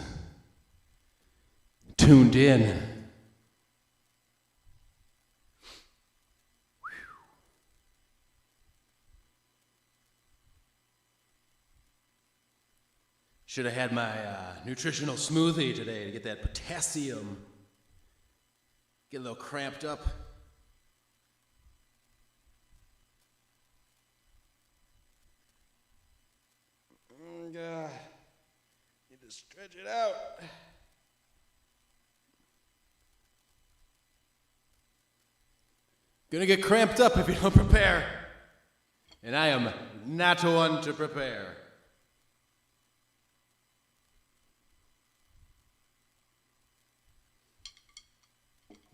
Speaker 1: tuned in. Should have had my nutritional smoothie today to get that potassium. Get a little cramped up. Need to stretch it out. Gonna get cramped up if you don't prepare. And I am not one to prepare.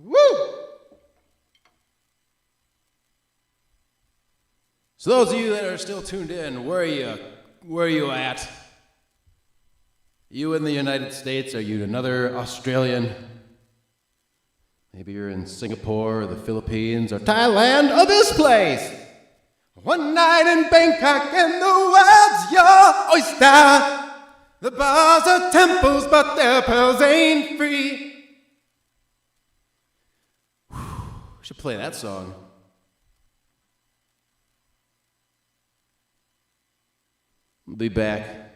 Speaker 1: Woo! So those of you that are still tuned in, where are you at? You in the United States? Are you another Australian? Maybe you're in Singapore or the Philippines or Thailand or this place. One night in Bangkok and the world's your oyster. The bars are temples, but their pearls ain't free. Should play that song. We'll be back.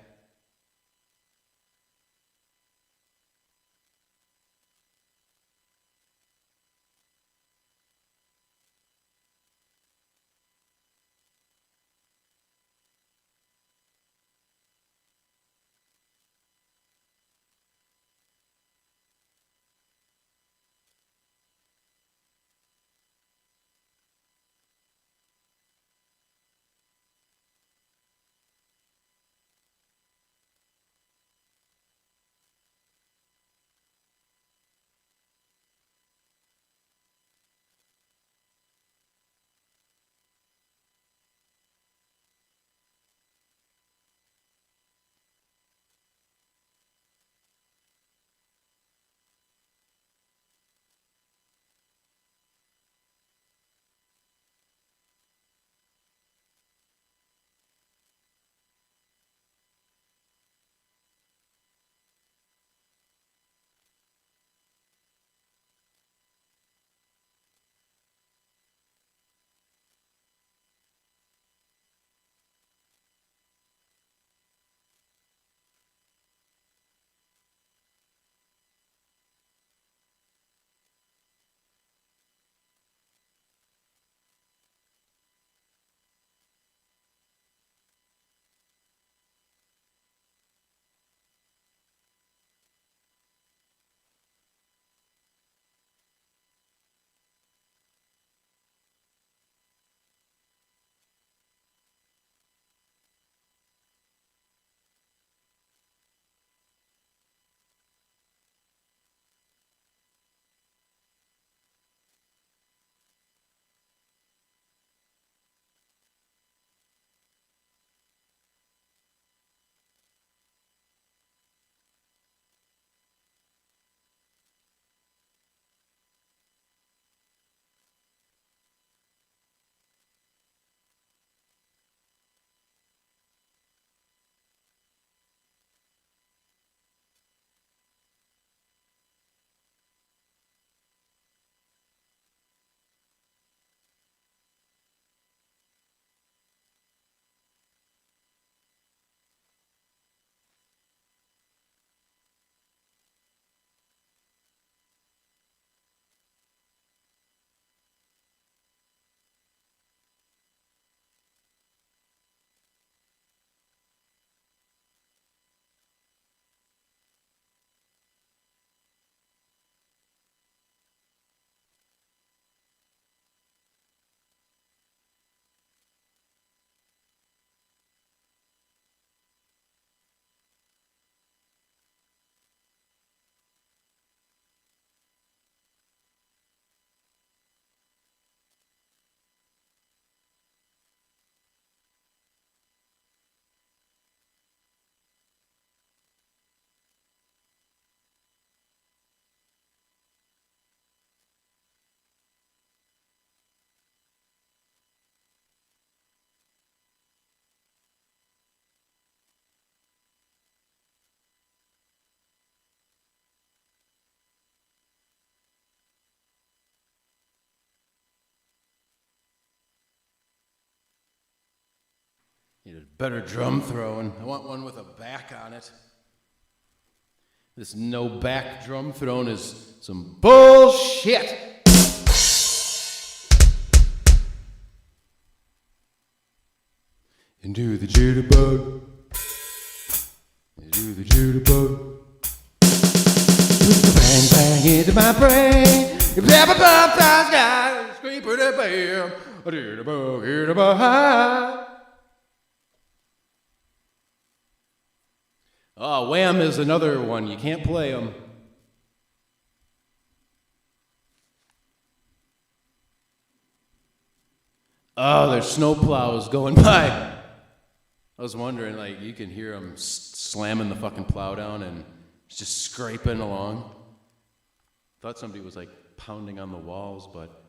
Speaker 1: Need a better drum throwing. I want one with a back on it. This no back drum throne is some bullshit. Into the jitterbug. Into the jitterbug. Put the bang bang into my brain. If ever bump the sky, scream for the bam. A jitterbug, jitterbug high. Oh, Wham is another one. You can't play them. Oh, there's snowplows going by. I was wondering, like, you can hear them slamming the fucking plow down and it's just scraping along. Thought somebody was, like, pounding on the walls, but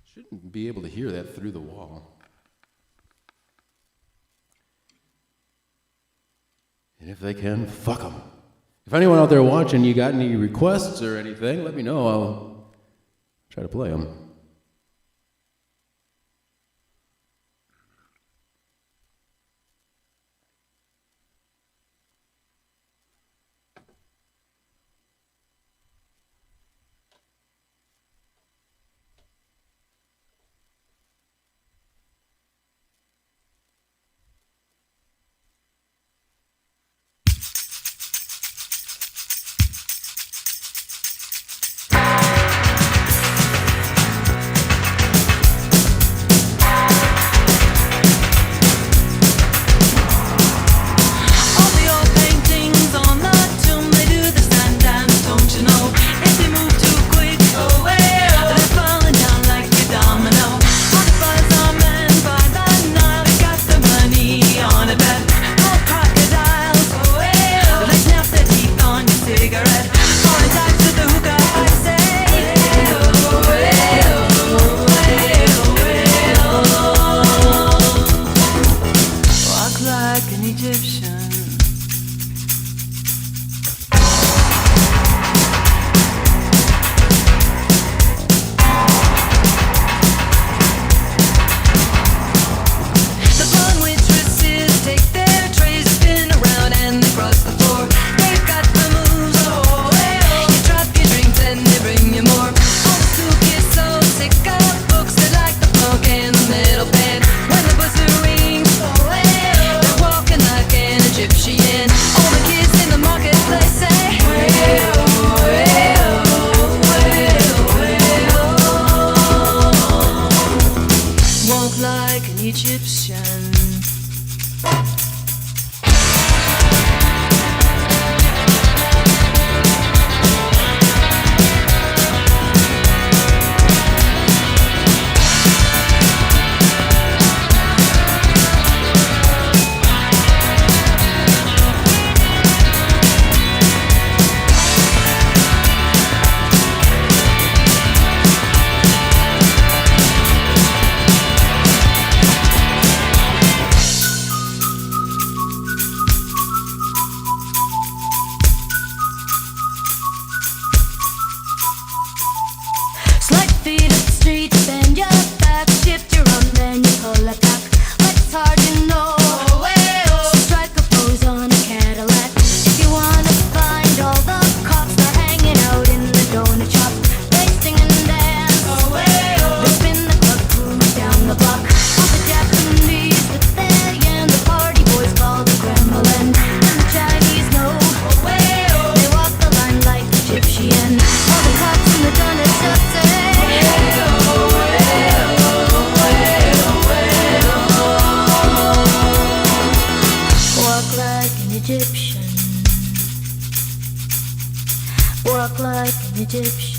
Speaker 1: shouldn't be able to hear that through the wall. And if they can, fuck them. If anyone out there watching, you got any requests or anything, let me know. I'll try to play them.
Speaker 2: Walk like an Egyptian.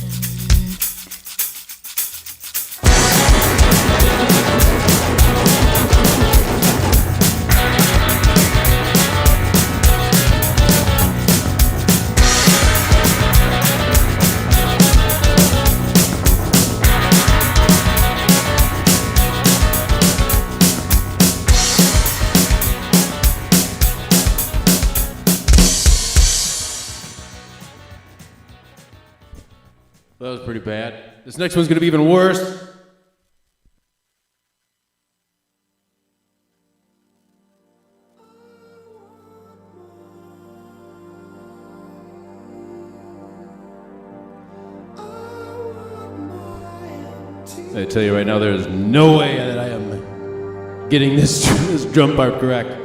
Speaker 1: That was pretty bad. This next one's gonna be even worse. I tell you right now, there is no way that I am getting this, this drum part correct.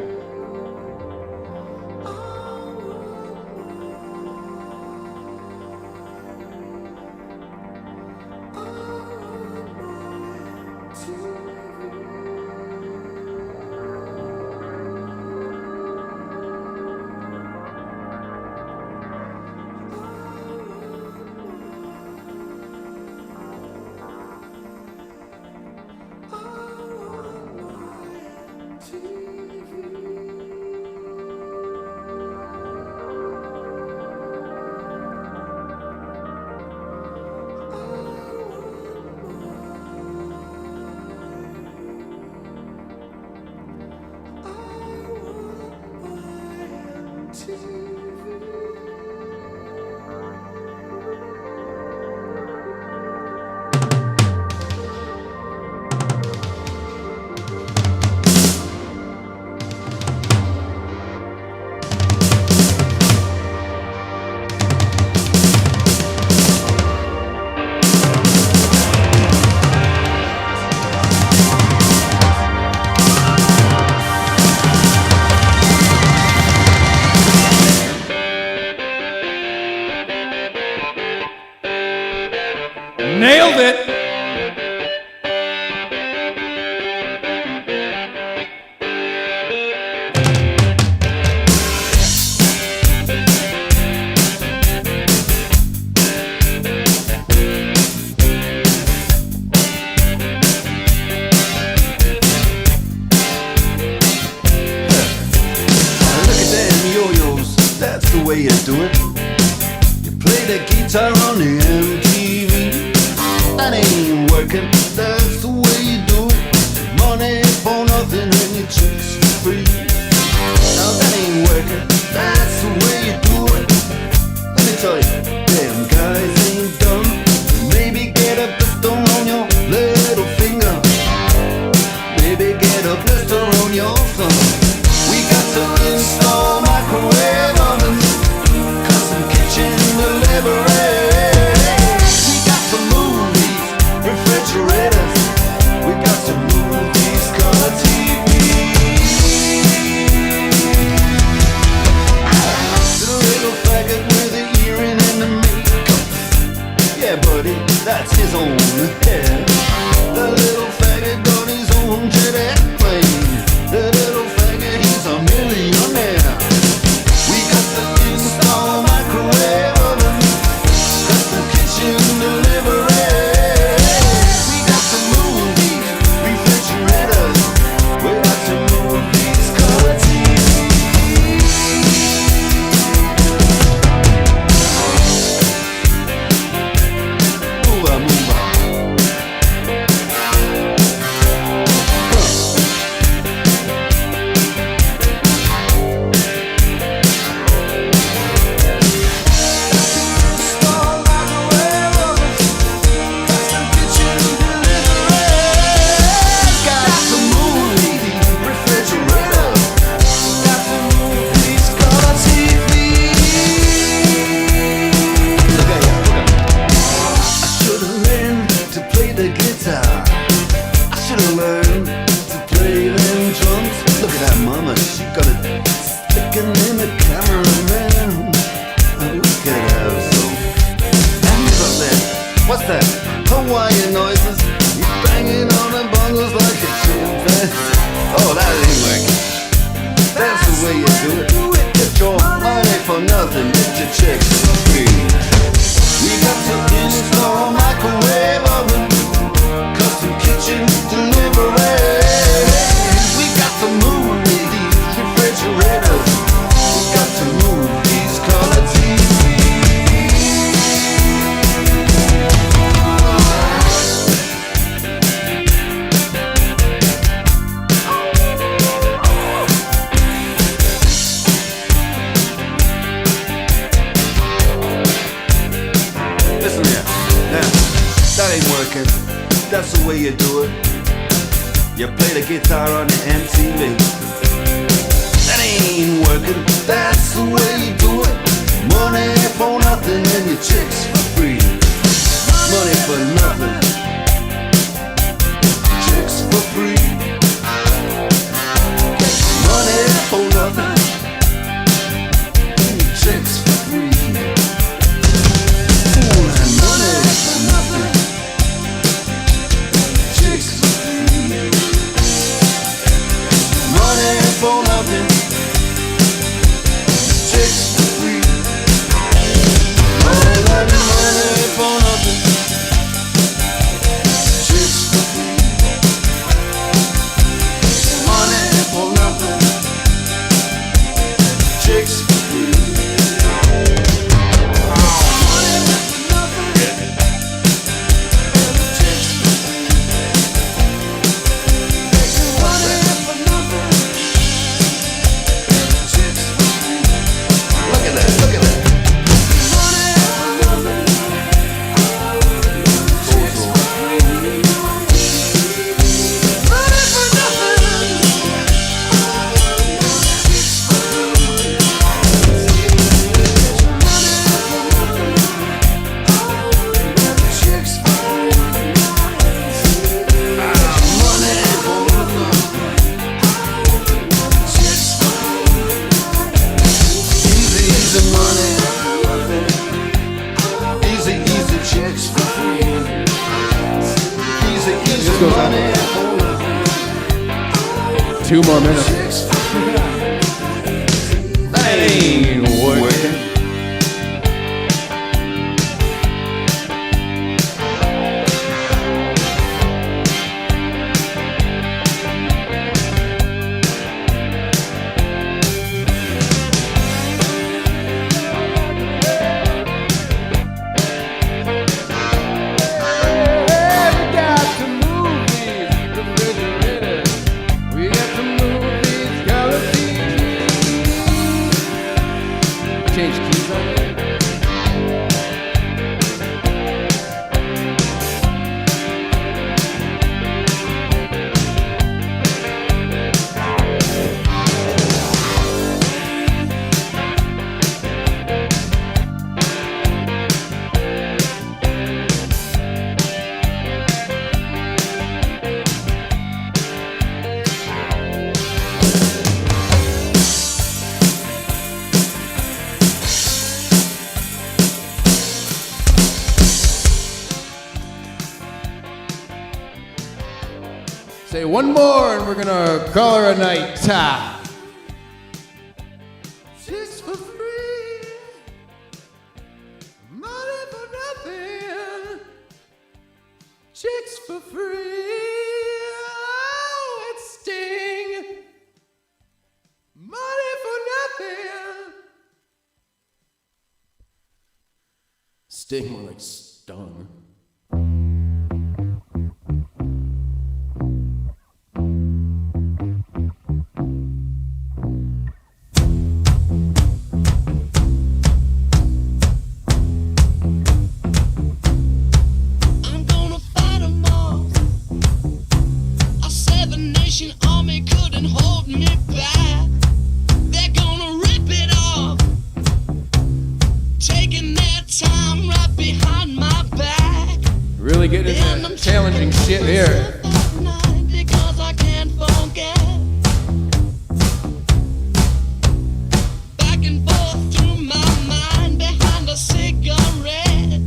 Speaker 1: Nailed it!
Speaker 3: That's the way you do it. You play the guitar on the MTV. That ain't working. That's the way you do it. Money for nothing and your chicks for free. Now that ain't working. That's the way you do it. Let me tell you, damn guys ain't dumb. Maybe get a blister on your little finger. Maybe get a blister on your thumb. We got to install microwave ovens, custom kitchen delivery. We got to move these refrigerators. We got to move these color TVs. The little faggot with the earring and the makeup. Yeah, buddy, that's his own hair. The little faggot got his own jet airplane. The little faggot, he's a millionaire. We got to install microwave oven, custom kitchen delivery. We got to move these refrigerators. We got to move these color TVs. Move on, move on. What's that? Hawaiian noises. You banging on the bongos like a chimpanzee. Oh, that ain't working. That's the way you do it. Get your money for nothing, get your chicks for free. We got to install microwave oven, custom kitchen delivery. We got to move these refrigerators. We got to move these color TVs. Listen here, now, that ain't working. That's the way you do it. You play the guitar on the MTV. That ain't working. That's the way you do it. Money for nothing and your chicks for free. Money for nothing
Speaker 1: 2 more minutes. That ain't working. Change keys on it. Say one more and we're gonna call her a night. Chicks for free, money for nothing. Chicks for free, oh, it's sting. Money for nothing. Sting more like stung.
Speaker 4: Army couldn't hold me back. They're gonna rip it off, taking their time right behind my back.
Speaker 1: Really getting into challenging shit here.
Speaker 4: Because I can't forget. Back and forth through my mind behind a cigarette.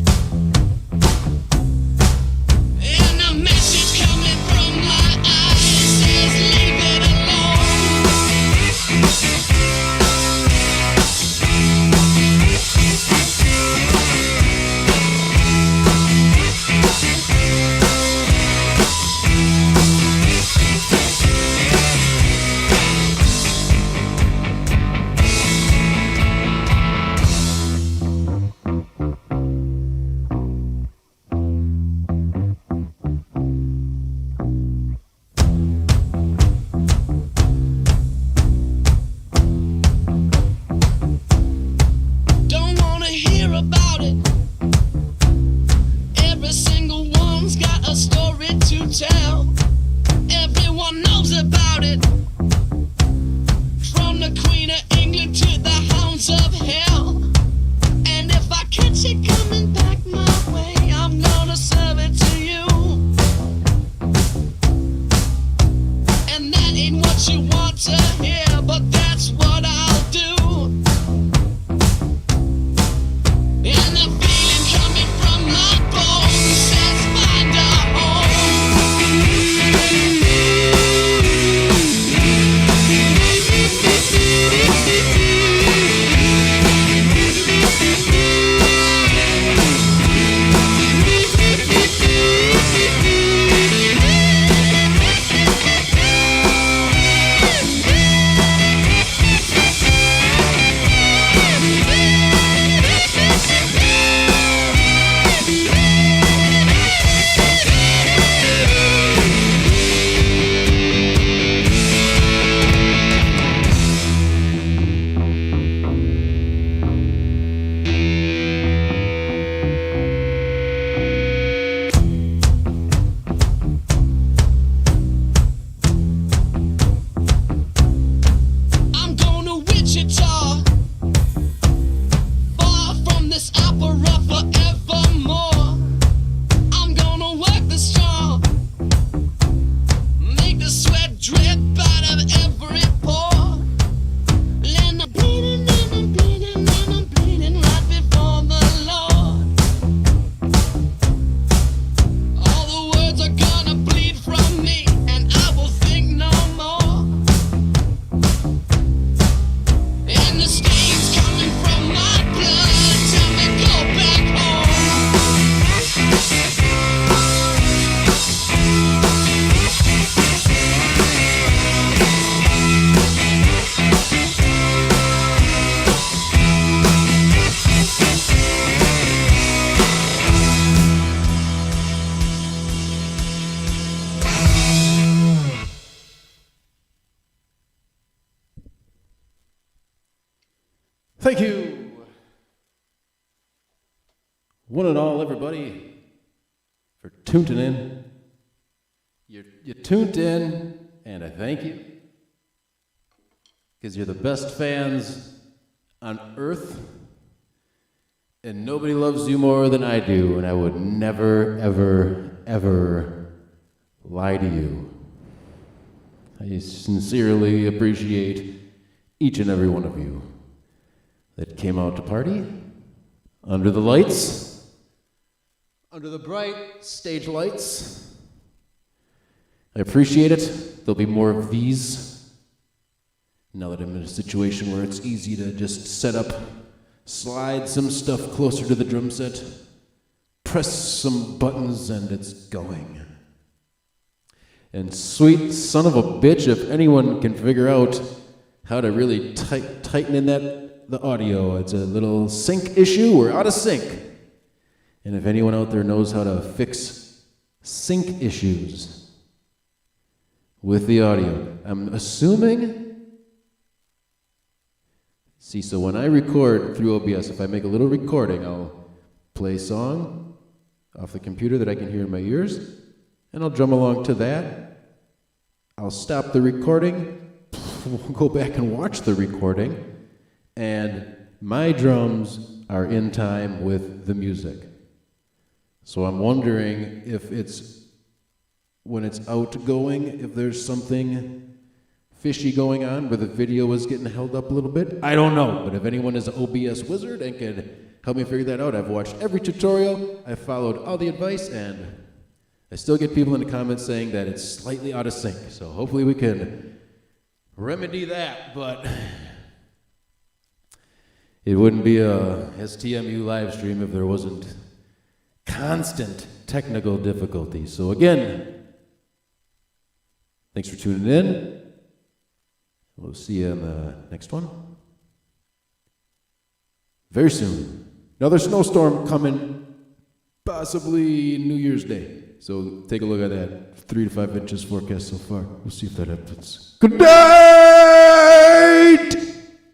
Speaker 4: And a message coming from my eyes says leave it alone. Don't wanna hear about it. Every single one's got a story to tell. Everyone knows about it. From the Queen of England to the hounds of hell. And if I catch it coming back my way, I'm gonna serve it to you. And that ain't what you want to hear, but that's what I'll do. And the feeling coming from my bones says find a home.
Speaker 1: Thank you. One and all, everybody, for tuning in. You tuned in, and I thank you. Because you're the best fans on earth. And nobody loves you more than I do, and I would never, ever, ever lie to you. I sincerely appreciate each and every one of you that came out to party under the lights, under the bright stage lights. I appreciate it. There'll be more of these now that I'm in a situation where it's easy to just set up, slide some stuff closer to the drum set, press some buttons, and it's going. And sweet son of a bitch, if anyone can figure out how to really tighten in the audio, it's a little sync issue. We're out of sync. And if anyone out there knows how to fix sync issues with the audio, I'm assuming. See, so when I record through OBS, if I make a little recording, I'll play a song off the computer that I can hear in my ears, and I'll drum along to that. I'll stop the recording, we'll go back and watch the recording, and my drums are in time with the music. So I'm wondering if it's, when it's outgoing, if there's something fishy going on where the video is getting held up a little bit. I don't know, but if anyone is an OBS wizard and can help me figure that out, I've watched every tutorial, I've followed all the advice, and I still get people in the comments saying that it's slightly out of sync. So hopefully we can remedy that, but it wouldn't be a STMU live stream if there wasn't constant technical difficulties. So again, thanks for tuning in. We'll see you in the next one. Very soon. Another snowstorm coming, possibly New Year's Day. So take a look at that. 3 to 5 inches forecast so far. We'll see if that happens. Good night!